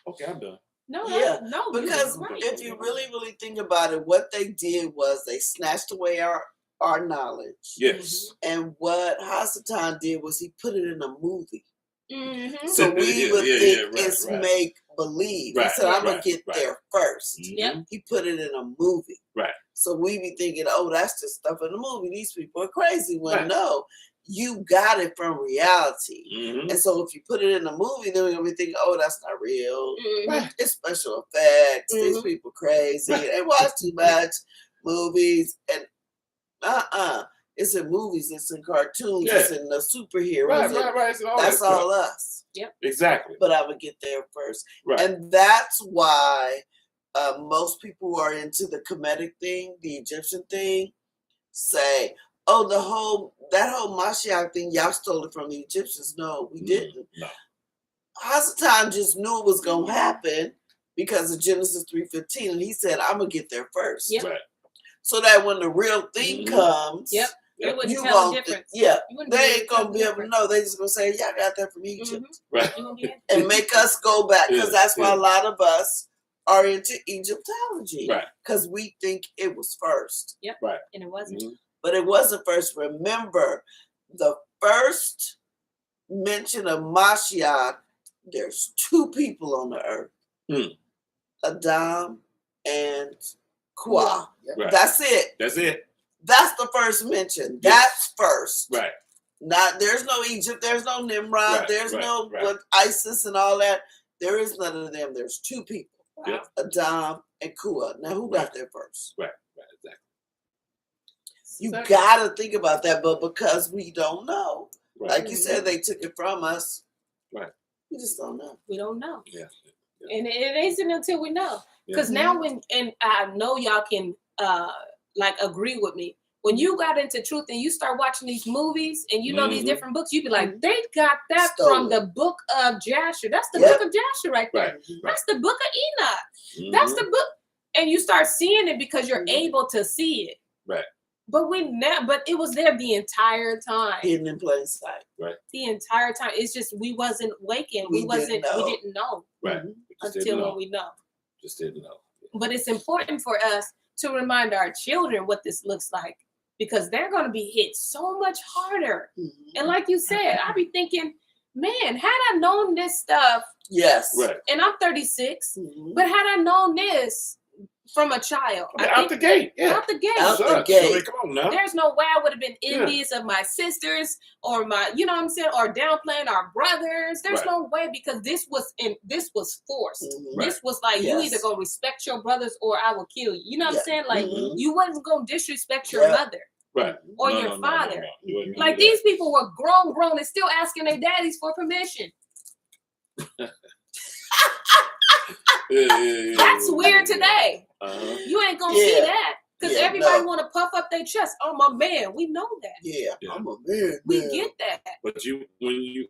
Okay, I'm done. No, Yeah, no, Because you're right. if you really think about it, what they did was they snatched away our knowledge. Yes. And what Hasatan did was he put it in a movie. Mhm. So we Yeah, would yeah, think yeah, right, it's right. make believe. Right, He said, I'm right, gonna get right. there first. Yep. He put it in a movie. Right. So we be thinking, oh, that's just stuff in the movie. These people are crazy. When Right. no, you got it from reality. Mhm. And so if you put it in a movie, then we're gonna be thinking, oh, that's not real. Mhm. Right. It's special effects. These Mhm. people crazy. They watch too much movies. And it's in movies, it's in cartoons, Yeah. it's in the superheroes. Right. It's all That's that stuff. all us. Exactly. But I would get there first. Right. And that's why most people who are into the Kemetic thing, the Egyptian thing, say, oh, that whole Mashiach thing, y'all stole it from the Egyptians. No, we didn't. No. Hasatan just knew it was going to happen because of Genesis 3:15. And he said, I'm going to get there first. Yep. Right. So that when the real thing Mhm. comes, Yep. They Yep. wouldn't you tell the gonna difference. yeah, You wouldn't they be able ain't to tell gonna the be able to difference. know. They just gonna say, y'all got that from Egypt. Mhm. Right. You gonna be And make us go back, because Yeah, that's why yeah. a lot of us are into Egyptology. Right. Because we think it was first. and it wasn't. Mhm. But it wasn't first. Remember, the first mention of Mashiach, there's two people on the earth. Adam and Kwa. Right. That's it. That's it. That's the first mention. Yes. That's first. Right. Not there's no Egypt, there's no Nimrod, Right, there's right, no right. what ISIS and all that. There is none of them. There's two people, Yep. Adam and Kua. Now who got there first? Right. Exactly. You Exactly. gotta think about that, but because we don't know, Right. like you said, they took it from us. Right. We just don't know. We don't know. Yeah. And it isn't until we know. Because Yeah. now and I know y'all can like agree with me. When you got into truth and you start watching these movies and you know these Mhm. different books, you be like, they got that Stole from it. the book of Jasher. That's the Yep. book of Jasher right there. Right. That's the book of Enoch. That's Mhm. the book. And you start seeing it because you're Mhm. able to see it. Right. But but it was there the entire time. Hidden in plain sight. The entire time. It's just we wasn't waking. We We didn't know. didn't know Right. Mhm. Just until didn't know. when we know. Just didn't know. But it's important for us to remind our children what this looks like, because they're going to be hit so much harder. Mhm. And like you said, I be thinking, man, had I known this stuff, Yes. Right. and I'm 36, Mhm. but had I known this from a child, I mean, out the gate. Yeah. out the gate, Out the Sucks. gate. I mean, come on now. there's no way I would have been Yeah. envious of my sisters or my, you know what I'm saying, or downplaying our brothers. There's Right. no way, because this was forced. Mhm. This was like, you Yes. either gonna respect your brothers or I will kill you. You know what Yeah. I'm saying? Like, Mhm. you wasn't gonna disrespect your Yeah. mother Right. or No, your no, no, father. no. You wouldn't Like, do that. these people were grown and still asking their daddies for permission. That's weird today. Uh-huh. You ain't gonna see that. Because everybody no. want to puff up their chest. Oh, my man. We know that. Yeah, I'm a man. We now. get that. But when you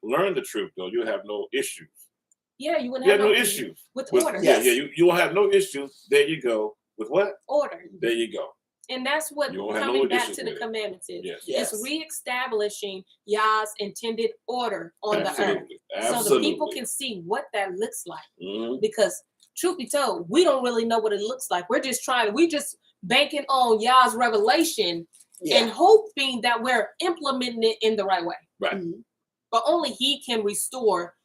learn the truth, though, you have no issues. Yeah, you wouldn't You have have no issues with order. Yes. You won't have no issues. There you go. With what? Order. There you go. And that's what You won't have coming no back issues to the with it. commandments is. Yes. Yes. It's reestablishing Yah's intended order on the earth. Absolutely. So the people can see what that looks like. Mhm. Because truth be told, we don't really know what it looks like. We just banking on Yah's revelation and hoping that we're implementing it in the right way. Right. Mm-hmm. But only he can restore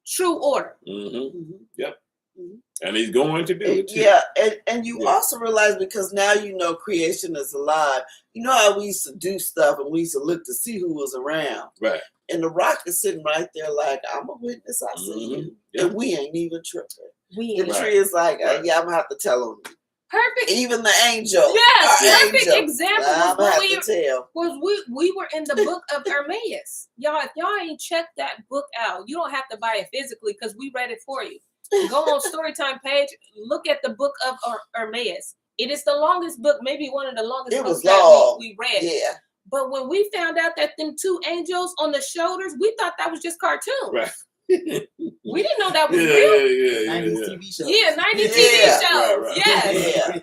true order. Mm-hmm. Mm-hmm. Yep. Mm-hmm. And he's going to do it too. Yeah, and you also realize, because now you know creation is alive. You know how we used to do stuff and we used to look to see who was around. Right. And the rock is sitting right there like, I'm a witness, I see you. Yeah. And we ain't even tripping. We The tree is like, yeah, I'm going to have to tell on you. perfect. Even the angel. Yes, our perfect angel, example I'm was going to have to tell. we were in the book of Emmaus. Y'all, if y'all ain't checked that book out, you don't have to buy it physically because we read it for you. Go on Storytime page, look at the book of Emmaus. It is the longest book, maybe one of the longest books that we read. Yeah. But when we found out that them two angels on the shoulders, we thought that was just cartoon. Right. We didn't know that was real. Yeah. 90s TV shows. Yeah, 90 Yeah. TV shows. Right. Yes. Yeah.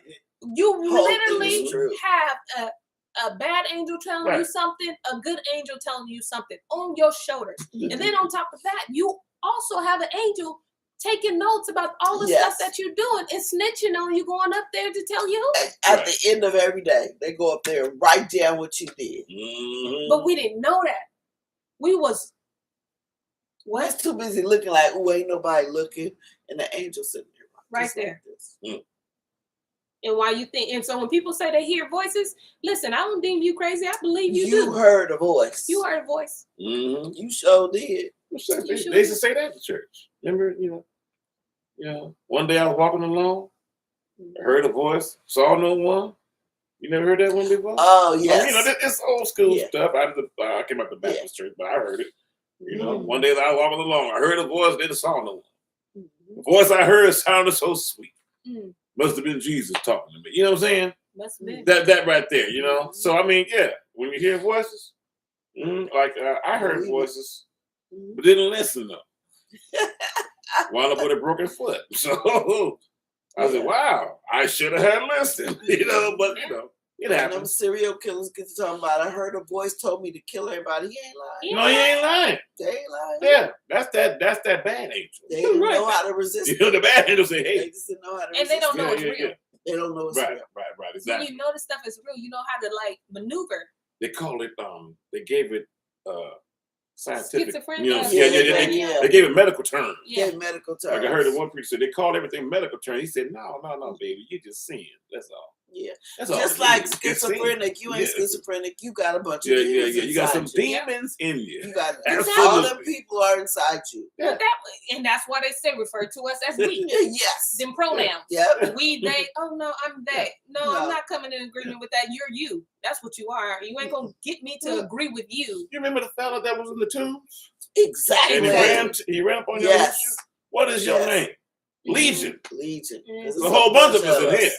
You Whole thing literally is true. have a bad angel telling you something, a good angel telling you something on your shoulders. And then on top of that, you also have an angel taking notes about all the stuff that you're doing and snitching on you, going up there to tell you. At the end of every day, they go up there and write down what you did. Mm-hmm. But we didn't know that. We was We're too busy looking like, oh, ain't nobody looking, and the angel sitting there right just there. Like this. And why you think? And so when people say they hear voices, listen, I don't deem you crazy. I believe you do. You heard a voice. You heard a voice. Mm-hmm. You sure did. They used to say that at the church. Remember, one day I was walking along, heard a voice, saw no one. You never heard that one before? Oh, yes. Well, it's old school stuff. I came out the Baptist church, but I heard it. One day I was walking along, I heard a voice, didn't saw no one. The voice I heard sounded so sweet. Must have been Jesus talking to me. You know what I'm saying? Must have been. That right there, So, I mean, when you hear voices, I heard voices, but didn't listen though. Wound up with a broken foot. So I said, wow, I should have had listened, but it happens. Them serial killers get to talking about, I heard a voice told me to kill everybody. He ain't lying. No, he ain't lying. They ain't lying. Yeah, that's that bad angel. They didn't know how to resist. The bad angel say, hey. They just didn't know how to resist. And they don't know it's real. They don't know it's real. Right, exactly. When you know this stuff is real, you know how to maneuver. They call it, they gave it scientific. Schizophrenia. They gave it medical terms. Yeah, medical terms. Like I heard the one preacher say, they called everything medical terms. He said, no, baby, you just sin. That's all. Yeah. That's just all like schizophrenic. You ain't schizophrenic. You got a bunch of demons. You got some you. demons in you. You got all them people are inside you. Yeah. And that's why they say refer to us as we. Yes. Them pronouns. Yeah. We, they. Oh no, I'm they. No, I'm not coming in agreement with that. You're you. That's what you are. You ain't gonna get me to agree with you. You remember the fella that was in the tomb? Exactly. And he ran up on your issue? What is your name? Legion. Legion. There's a whole bunch of us in here.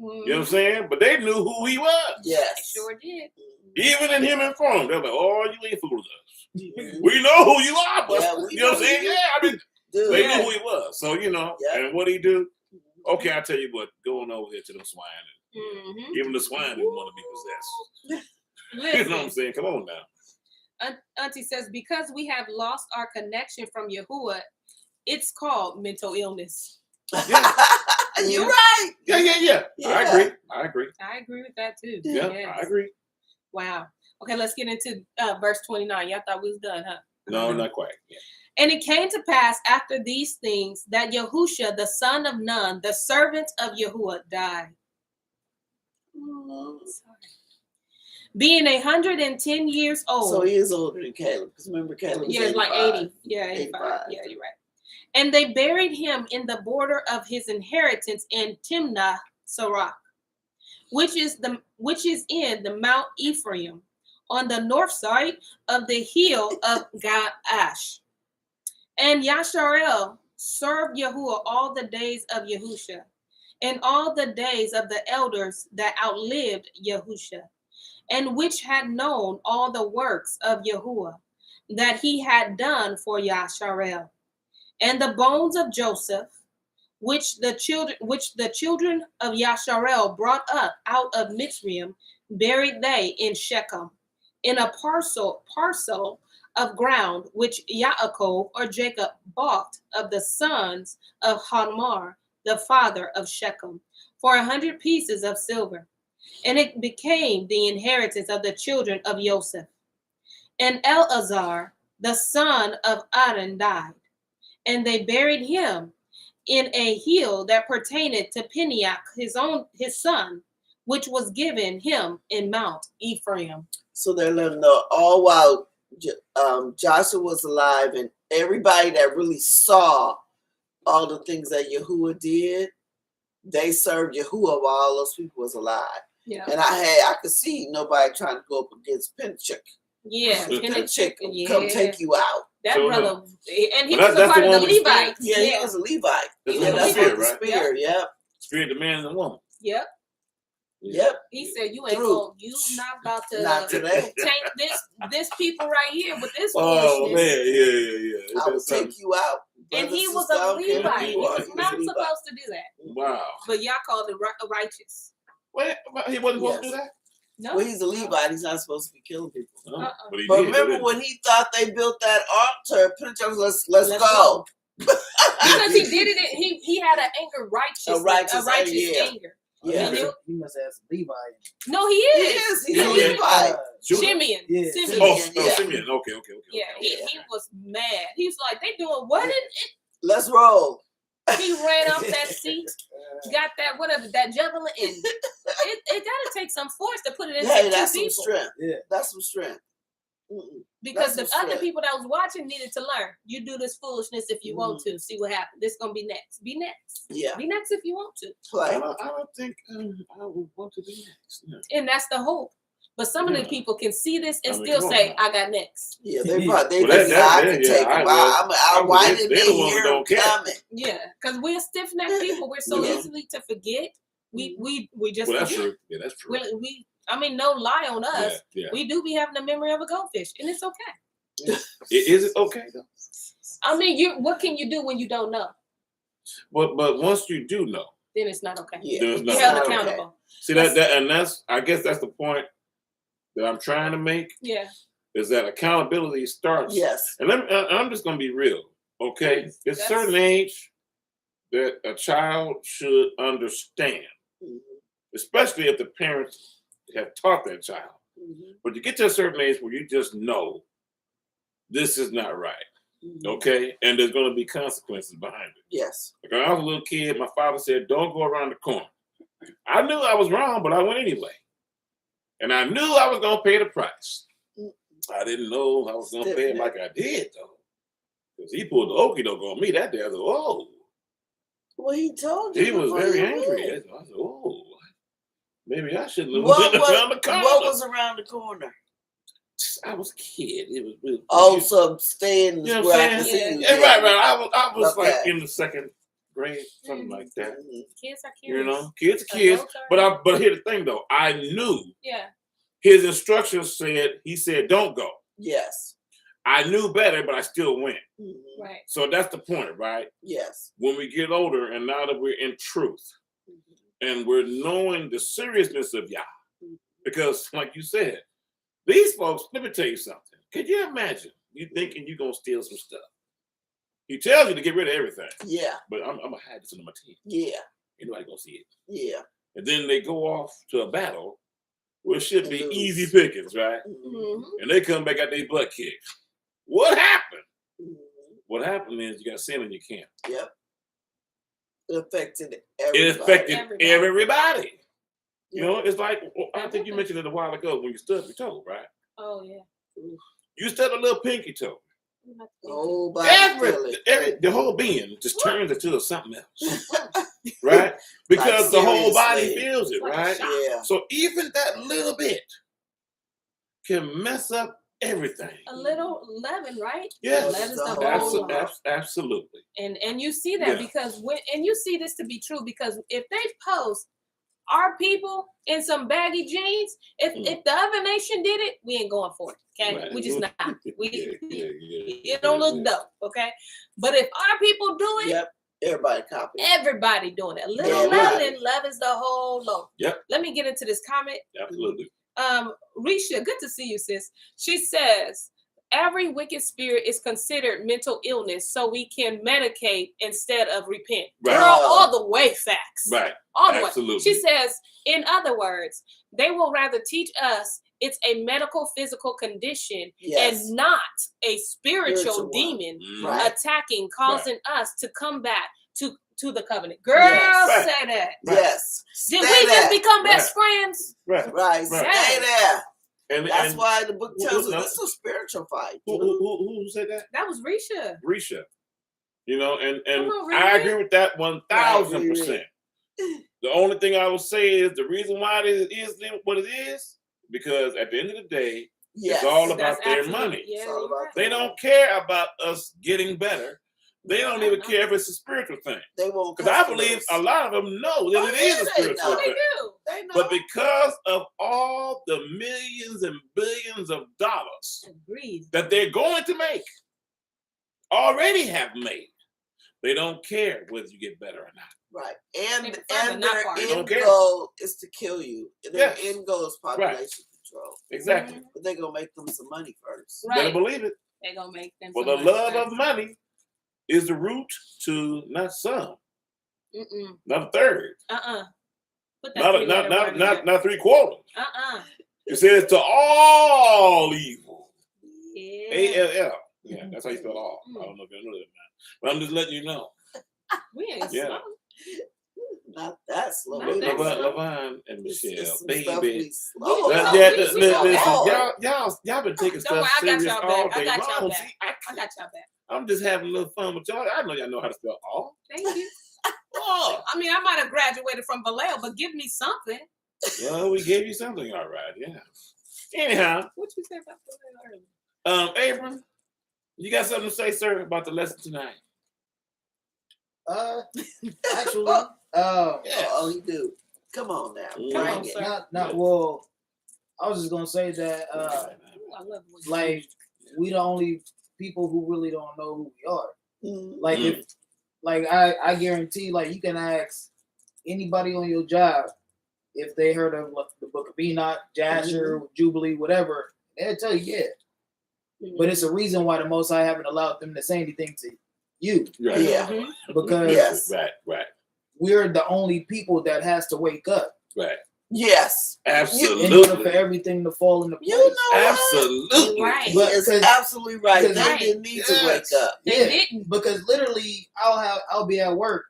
Mm-hmm. You know what I'm saying? But they knew who he was. Yes. They sure did. Even in human form. They're like, oh, you ain't fooling us. We know who you are, but you know what I'm saying? Yeah, I mean, they knew who he was. So, and what he do? Okay, I'll tell you what, going over there to them swine. Even the swine didn't want to be possessed. You know what I'm saying? Come on now. Auntie says, because we have lost our connection from Yahuwah, it's called mental illness. Yeah. You're right. Yeah. I agree with that too. Yeah, yes. I agree. Wow. Okay, let's get into verse 29. Y'all thought we was done, huh? No, not quite. Yeah. And it came to pass after these things that Yahusha, the son of Nun, the servant of Yahuwah, died. Being 110 years old. So he is older than Caleb. Because remember, Caleb was 85. Like 80. Yeah, 85. Yeah, you're right. And they buried him in the border of his inheritance in Timnath-Serach, which is in the Mount Ephraim, on the north side of the hill of Gaash. And Yasharel served Yahuwah all the days of Yahusha, and all the days of the elders that outlived Yahusha, and which had known all the works of Yahuwah that he had done for Yasharel. And the bones of Joseph, which the children of Yasharel brought up out of Mitzrayim, buried they in Shechem, in a parcel of ground which Yaakov or Jacob bought of the sons of Hamor, the father of Shechem, for 100 pieces of silver. And it became the inheritance of the children of Joseph. And Eleazar, the son of Aaron, died, and they buried him in a hill that pertained to Peniach, his son, which was given him in Mount Ephraim. So they're letting know all while Joshua was alive, and everybody that really saw all the things that Yahuwah did, they served Yahuwah while all those people was alive. Yeah. And I could see nobody trying to go up against Pinchuk. Yeah. Pinchuk come take you out. That So, brother, and he But was a that's part the of one the with the Levites. Yeah, he was a Levite. That's Yeah, the that's spirit, what the right? spirit. Yep. Spirit, the man and the woman. Yep. Yep. He said, "You ain't True. going. You not about to Not today. tank this people right here with this Oh foolishness." man, yeah. I will take you out. And he Brothers was and a sisters, I don't care Levite. who He you are, was he not a Levite. supposed to do that. Wow. But y'all called it righteous. Wait, he wasn't supposed to do Yes. that. No. Well, he's a Levite. He's not supposed to be killing people. No, Uh-uh. but he But did. remember didn't when he thought they built that altar? Pinchuk, let's go. Because he did it. He had an anger righteous yeah. anger. Yeah. And you- He must have some Levi. no, he He is. is. He's Yeah. a Levite. Judah? Simeon. Yeah. Simeon. Oh, Yeah. Simeon. Okay. Yeah, he Yeah. was mad. He's like, they doing what? Let's roll. He ran off that seat, got that whatever that javelin, and it gotta take some force to put it in Hey, two that's some people. strength. Yeah. That's some strength. Mm-mm. Because the That's other strength. people that was watching needed to learn. You do this foolishness if you want to. See what happens. This gonna be next. Be next. Yeah. Be next if you want to. Play. I don't think I would want to be next. No. And that's the hope. But some of the Yeah. people can see this and I mean, still come on say, now. "I got next." Yeah, they probably Well, think I can yeah, take them. Why they- did they they the ones hear that him don't care. coming? Yeah, because we're stiff-necked people. We're so Yeah. easily to forget. We just Well, that's forget. true. Yeah, that's true. I mean, no lie on us. Yeah. We do be having the memory of a goldfish, and it's okay. Is it okay though? I mean, what can you do when you don't know? But once you do know, Then it's not okay. Yeah. There's You're nothing held okay. accountable. see that's I guess that's the point that I'm trying to make Yeah. is that accountability starts. Yes. And I'm just gonna be real, okay? Please, It's a that's- certain age that a child should understand, Mhm. especially if the parents have taught that child. Mhm. But you get to a certain age where you just know this is not right, Mhm. okay? And there's gonna be consequences behind it. Yes. Like when I was a little kid, my father said, "Don't go around the corner." I knew I was wrong, but I went anyway. And I knew I was gonna pay the price. I didn't know I was gonna pay it like I did though. Because he pulled the okie doke on me that day. I said, "Oh." Well, he told you. He was before very you angry. knew. I said, "Oh, maybe I shouldn't have What went around the corner." was around the corner? I was a kid. It was really Oh, so stay in You know where what I I'm can see saying? you. yeah, right. I was like Okay. in the second grade, something like that. Mhm. Kids are kids. You know, kids are kids. Adults are- But here's the thing though. I knew Yeah. his instructions he said, "Don't go." Yes. I knew better, but I still went. Mhm. Right. So that's the point, right? Yes. When we get older and now that we're in truth Mhm. and we're knowing the seriousness of Yah, because like you said, these folks, let me tell you something. Could you imagine you thinking you're going to steal some stuff? He tells you to get rid of everything, Yeah. but I'm going to hide this under my tent. Yeah. Ain't nobody going to see it. Yeah. And then they go off to a battle where it should be Lose. easy pickings, right? Mhm. Mhm. And they come back at their butt kicked. What happened? Mhm. What happened is you got sin in your camp. Yep. It affected everybody. It affected Everybody. everybody. You Yeah. know, it's like, I think you Everything. mentioned it a while ago when you stubbed your toe, right? Oh yeah. You stubbed a little pinky toe. Oh, body The whole being just turns into something else, right? Because the whole body seriously. feels it, Like a right? shock. Yeah. So even that little bit can mess up everything. A little leaven, right? Yes, Leaven's the whole lump. absolutely. And you see that Yeah. because you see this to be true because if they post our people in some baggy jeans, if the other nation did it, we ain't going for it. Okay, Right. we just not. We Yeah. it don't look dope. Okay, but if our people do it, Yep. Everybody copy. everybody doing it. A little leaven's the whole loaf. Yep. Let me get into this comment. Absolutely. Risha, good to see you, sis. She says every wicked spirit is considered mental illness, so we can medicate instead of repent. Right. Girl, all the way facts. Right. All the Absolutely. way. She says, in other words, they will rather teach us it's a medical physical condition and not a spiritual demon attacking, causing us to come back to the covenant. Girl, say that. Yes. Did we just become best friends? Right. Stay there. And that's why the book tells us this is a spiritual fight. Who said that? That was Risha. Risha. You know, and I agree with that 1,000%. The only thing I will say is the reason why it is what it is, because at the end of the day, it's all about their money. Yeah, they don't care about us getting better. They don't even care if it's a spiritual thing. They won't. Because I believe a lot of them know that it is a spiritual thing. They know. But because of all the millions and billions of dollars that they're going to make, already have made, they don't care whether you get better or not. Right. And their end goal is to kill you. Their end goal is population control. Exactly. But they're going to make them some money first. Right. Better believe it. They're going to make them some money. Well, the love of money is the root to not some, not a third. Not 3/4. It says to all evil. ALL. Yeah, that's how you spell all. I don't know if you know that or not. But I'm just letting you know. We ain't slow. Not that slow. Lavon and Michelle, baby. Listen, y'all been taking stuff serious all day long. I got y'all back. I'm just having a little fun with y'all. I know y'all know how to spell all. Thank you. I mean, I might have graduated from Vallejo, but give me something. Well, we gave you something, all right. Yeah. Anyhow. What you say about Vallejo earlier? Abram, you got something to say, sir, about the lesson tonight? Actually, you do. Come on now. Well, I was just gonna say that like we the only people who really don't know who we are. Like if I guarantee like you can ask anybody on your job if they heard of the Book of Enoch, Jasher, Jubilee, whatever, they'll tell you But it's a reason why the Most High haven't allowed them to say anything to you. Right. Because right. We're the only people that has to wake up. Right. Yes. Absolutely. In order for everything to fall into place. You know absolutely. Right. He is absolutely right. They didn't need to wake up. They didn't. Because literally I'll be at work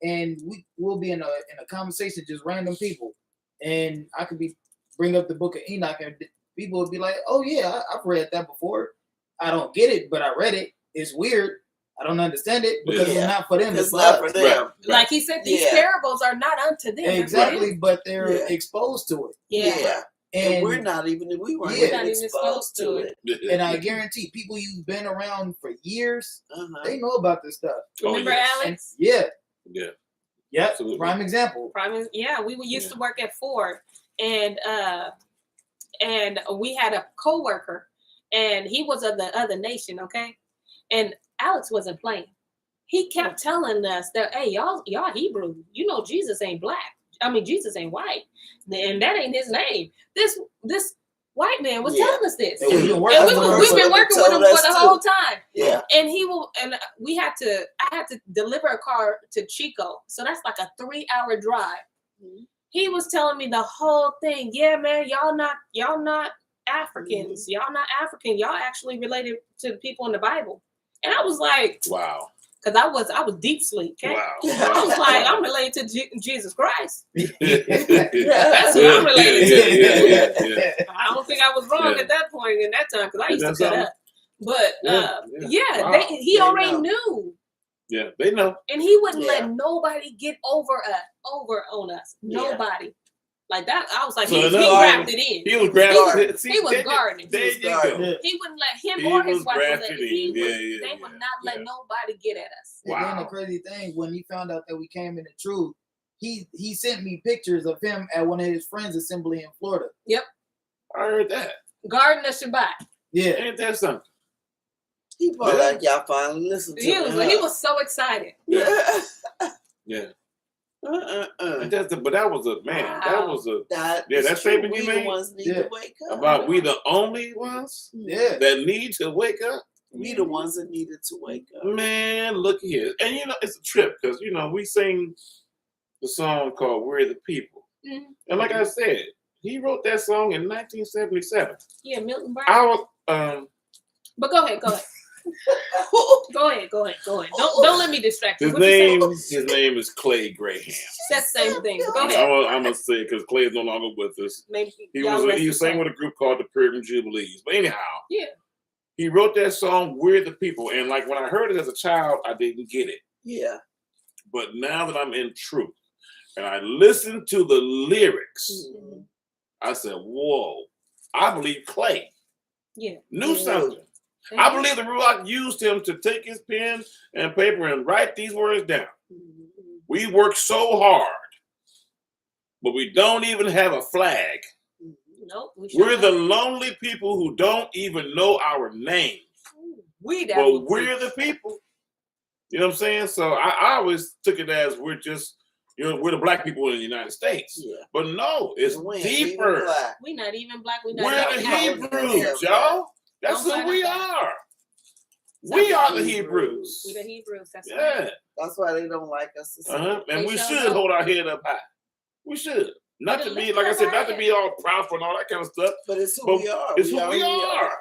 and we'll be in a conversation, just random people. And I could bring up the Book of Enoch and people would be like, oh yeah, I've read that before. I don't get it, but I read it. It's weird. I don't understand it because it's not for them. It's not for them. Right. Like he said, these parables are not unto them. Exactly, but they're exposed to it. Yeah. And we weren't even exposed to it. And I guarantee people you've been around for years, they know about this stuff. Remember Alex? Yeah. Absolutely. Prime example. We used to work at Ford, and we had a coworker, and he was of the other nation, okay? And Alex wasn't playing. He kept telling us that, hey, y'all Hebrew, you know Jesus ain't black. I mean, Jesus ain't white, and that ain't his name. This white man was telling us this, and we've been working with him for the whole time. Yeah, and I had to deliver a car to Chico, so that's like a 3-hour drive. He was telling me the whole thing. Yeah, man, y'all not Africans. Y'all not African. Y'all actually related to the people in the Bible. And I was like, wow. Because I was deep sleep. Okay? Wow. I was like, I'm related to Jesus Christ. That's who I'm related to. I don't think I was wrong at that point in that time because I used to cut up. But he already knew. Yeah, they know. And he wouldn't let nobody get over on us. Nobody. Like that, I was like, So he another- grafted in. He was grafted. He was gardening. There you go. Yeah. He wouldn't let him He or his was wife would let grafted he in. would, Yeah, they would not let nobody get at us. And then the Wow. crazy thing, when he found out that we came in the truth, he sent me pictures of him at one of his friends' assembly in Florida. Yep. I heard that. Garden of Shabbat. Yeah. Ain't that something? He probably like y'all finally listened to He him. was so excited. Yeah. Yeah. Uh-uh. And but that was a man. Wow. That was a That Yeah, is that true. statement you We the made? ones need Yeah. to wake up. about we the only ones Yeah. that need to wake up. We the ones that needed to wake up. Man, look here. And you know, it's a trip because you know, we sing the song called We're the People. Mhm. And like I said, he wrote that song in 1977. Yeah, Milton Brown. I was But go ahead. Go ahead. Don't let me distract you. his What you name is Clay Graham. said the same thing. Go ahead. I'm gonna say because Clay is no longer with us. Maybe He y'all rest was his sang soul. with a group called the Puritan Jubilees. But anyhow, Yeah. he wrote that song We're the People. And like when I heard it as a child, I didn't get it. Yeah. But now that I'm in truth and I listen to the lyrics, Mhm. I said, whoa, I believe Clay Yeah. knew Yeah. something. I believe the Ruach used him to take his pen and paper and write these words down. Mhm. We work so hard, but we don't even have a flag. Nope. We're the lonely people who don't even know our names. We that But will we're the people. You know what I'm saying? So I always took it as we're just, we're the black people in the United States. Yeah. But no, it's We ain't deeper. even black. We not even black. We not We're even the black. Hebrews, y'all. That's Don't who we fight are. We are the Hebrews. We the Hebrews. That's right. Yeah. That's why they don't like us. To say And They we sure should don't. hold our head up high. We should. Not to To be, lift like I up said, our not to head. be all proudful and all that kind of stuff. But it's who But we are. It's who we are.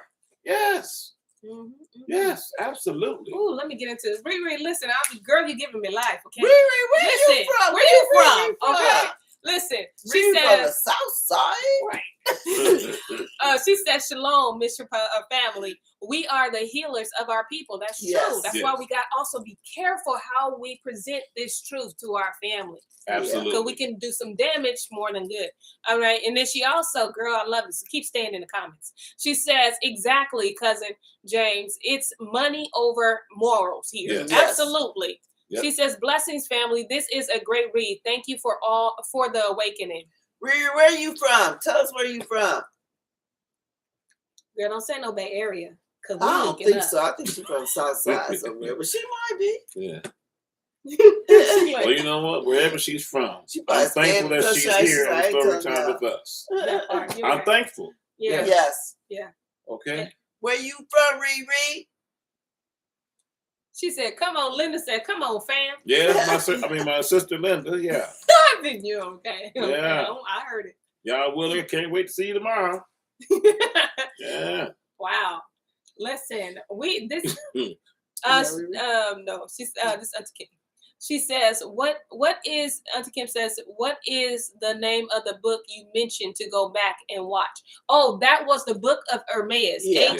Yes. Mhm. Yes, absolutely. Ooh, let me get into this. Riri, listen, girl, you giving me life, okay? Riri, where Listen, you from? where you from? Where you from? Okay. Listen, she Riri from the says, South Side. she says, Shalom, Mr. Family. We are the healers of our people. That's true. Yes. That's Yes. why we got also be careful how we present this truth to our family. Absolutely. So we can do some damage more than good. All right. And then she also, girl, I love it. So keep staying in the comments. She says, exactly, cousin James, it's money over morals here. Yes. Absolutely. Yep. She says, blessings, family. This is a great read. Thank you for the awakening. Riri, where you from? Tell us where you from. Girl, don't say no Bay Area. Cause I don't looking think up. so. I think she's from the South Side somewhere, but she might be. Yeah. She like, Well, you know what? Wherever she's from, She probably I'm thankful staying that in she's the here country, in story I time ain't with us. that part, you're I'm right. thankful. Yeah. Yes. Okay. Where you from, Riri? She said, come on, Linda said, come on, fam. Yeah, my sister Linda. Yeah. I think you're okay. Okay. Yeah. I heard Y'all willing? Can't wait to see you tomorrow. it. Yeah. Wow. Listen, this Yeah, Riri. no, she's this Auntie Kim. She says, what is Auntie Kim says, what is the name of the book you mentioned to go back and watch? Oh, that was the book of Hermes. Yeah.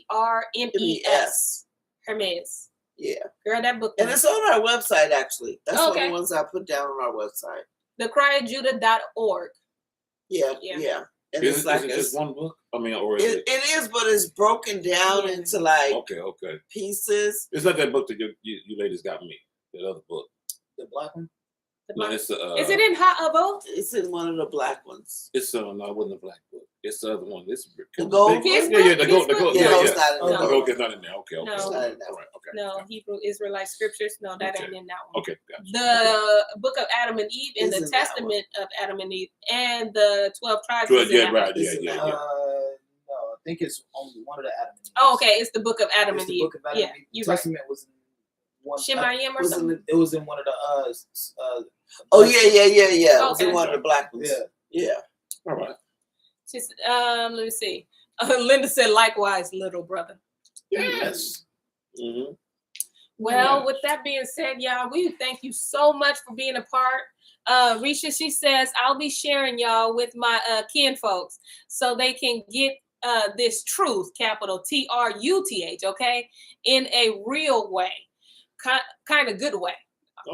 Hermes. Hermes. Yeah. Girl, that book And was it's on our website, actually. That's one of Okay. the ones I put down on our website. thecryofjudah.org. Yeah. Yeah. Yeah. And Is it's it, like is it just one book? I mean, or is it is, but it's broken down Yeah. into like Okay. pieces. It's not that book that you ladies got me. That other book. The black one. No, it's Is it in Ha'avot? It's in one of the black ones. It's no, it wasn't a black book. It's the other one. It's The gold Yeah, book? yeah, the gold. His Yeah, book? it's not in The that No. gold one. is not in there. Okay. No. It's not in that All one. right. Okay. No, Hebrew Israelite scriptures. No, that Okay. ain't in that one. Okay. Gotcha. The book of Adam and Eve and Is the in that Testament of Adam and Eve and the 12 tribes. Well, is in yeah, that right. one. Yeah. No, I think it's only one of the Adam and Eve. Oh, okay. It's the book of Adam It's and the Eve. book of Adam Yeah, and Eve. you're The right. Testament was in one. Shemayim or Was in something. the, It was in one of the oh yeah. It was in Okay. one of the black ones. Yeah. Yeah. All right. She's, let me see. Linda said, likewise, little brother. Yes. Mm-hmm. Well, Yeah. with that being said, y'all, we thank you so much for being a part. Risha, she says, I'll be sharing y'all with my kin folks so they can get this truth, capital Truth, okay, in a real way, kind of good way.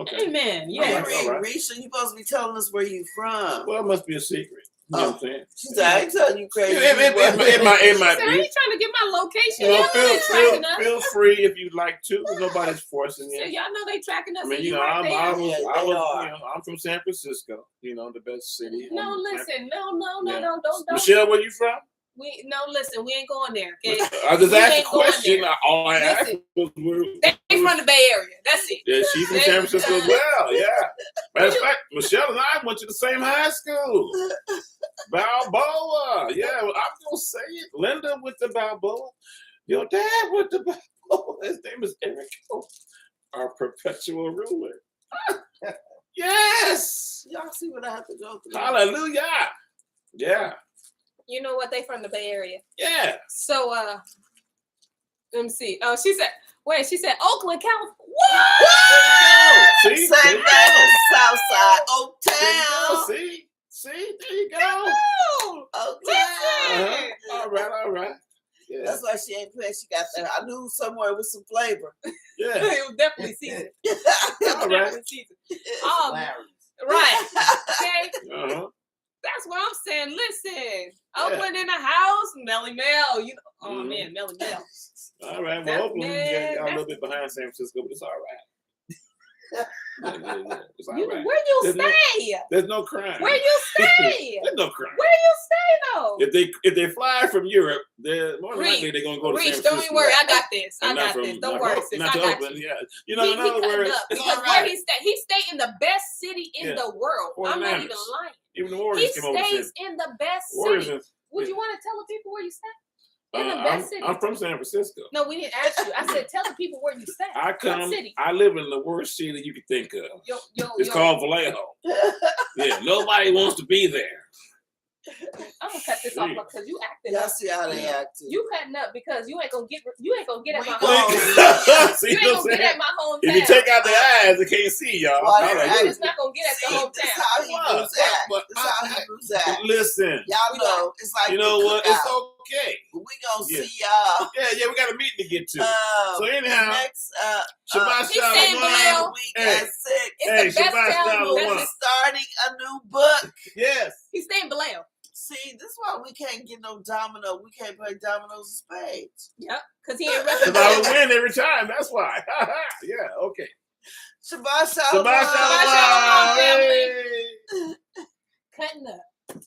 Okay. Amen. Yeah. All right, Hey, all right. Risha, you supposed to be telling us where you from. Well, it must be a secret. You know what I'm saying? She said, I ain't telling you crazy. It might I ain't be. trying to get my location. You know, Y'all know they tracking us. feel free if you'd like to. Nobody's forcing So you. y'all know they tracking us. I mean, and you know, right I there. was, I'm from San Francisco. You know, the best city. No, listen. No, Yeah. don't. Michelle, where you from? Listen. We ain't going there. Okay. I just We asked a ain't going question. there. All I asked Listen. was where. They from the Bay Area. That's it. Yeah, she's from San Francisco as well. Yeah. Matter of fact, Michelle and I went to the same high school. Balboa. Yeah, well, I'm gonna say it. Linda with the Balboa. Your dad with the Balboa. His name is Eric, our perpetual ruler. Yes. Y'all see what I have to go through. Hallelujah. Yeah. You know what? They from the Bay Area. Yeah. So let me see. Oh, she said Oakland, California. What? There you go. See? Same There you thing go. as Southside, There you go. Oaktown. See? There you go. Oaktown. Listen. All right. Yeah. That's why she ain't playing. She got that. I knew somewhere with some flavor. Yeah. It was definitely seasoned. All right. Definitely seasoned. Right. Okay. Uh-huh. That's what I'm saying. Listen, Oakland in the house, Melly Mel. You know, oh man, Melly Mel. All right. That's- Well, Oakland, man, y'all a little that's- bit behind San Francisco, but it's all right. Yeah. It's all You, right. where you There's no- stay? There's no crime. Where you stay? There's no crime. Where you stay though? If they fly from Europe, they're more than likely they're gonna go to San Reach, Francisco. don't even worry. I got this. I And not got from- this. Don't not worry, from- sis. not I to got Oakland, you. yeah. You know, in other cutting words, up it's because all where right. he stay in the best city in Yeah. the world. I'm not 49ers. even lying. Even the He Warriors came over. stays in the best Warriors. city. Would you want to tell the people where you stay? In the I'm, best city. I'm from San Francisco. No, we didn't ask you. I said tell the people where you stay. What city? I live in the worst city you could think of. Yo, It's called Vallejo. Yeah, nobody wants to be there. I'm gonna cut this off because you acting Y'all up. see how they acting. You cutting up because you ain't gonna get at my We hometown. See You what ain't I'm gonna get saying? at my hometown. If you take out the eyes, they can't see y'all. Well, All right, I'm good. just not gonna get at the See, hometown. this how Hebrews act. But This how Hebrews act. listen, Y'all know, it's like you know the what? It's cookout. okay. We gonna Yeah. see y'all. Yeah, we got a meeting to get to. So anyhow, next Shabbat He's saying Shalom. Vallejo. week Hey. at 6. It's the best Shabbat town. Shalom. We'll be That's starting a new book. Yes. He's staying Vallejo. See, this is why we can't get no domino. We can't play dominoes and spades. Yep. Because he ain't Because I would representing. win every time. That's why. Yeah, okay. Shabbat Shalom. Shabbat Shalom.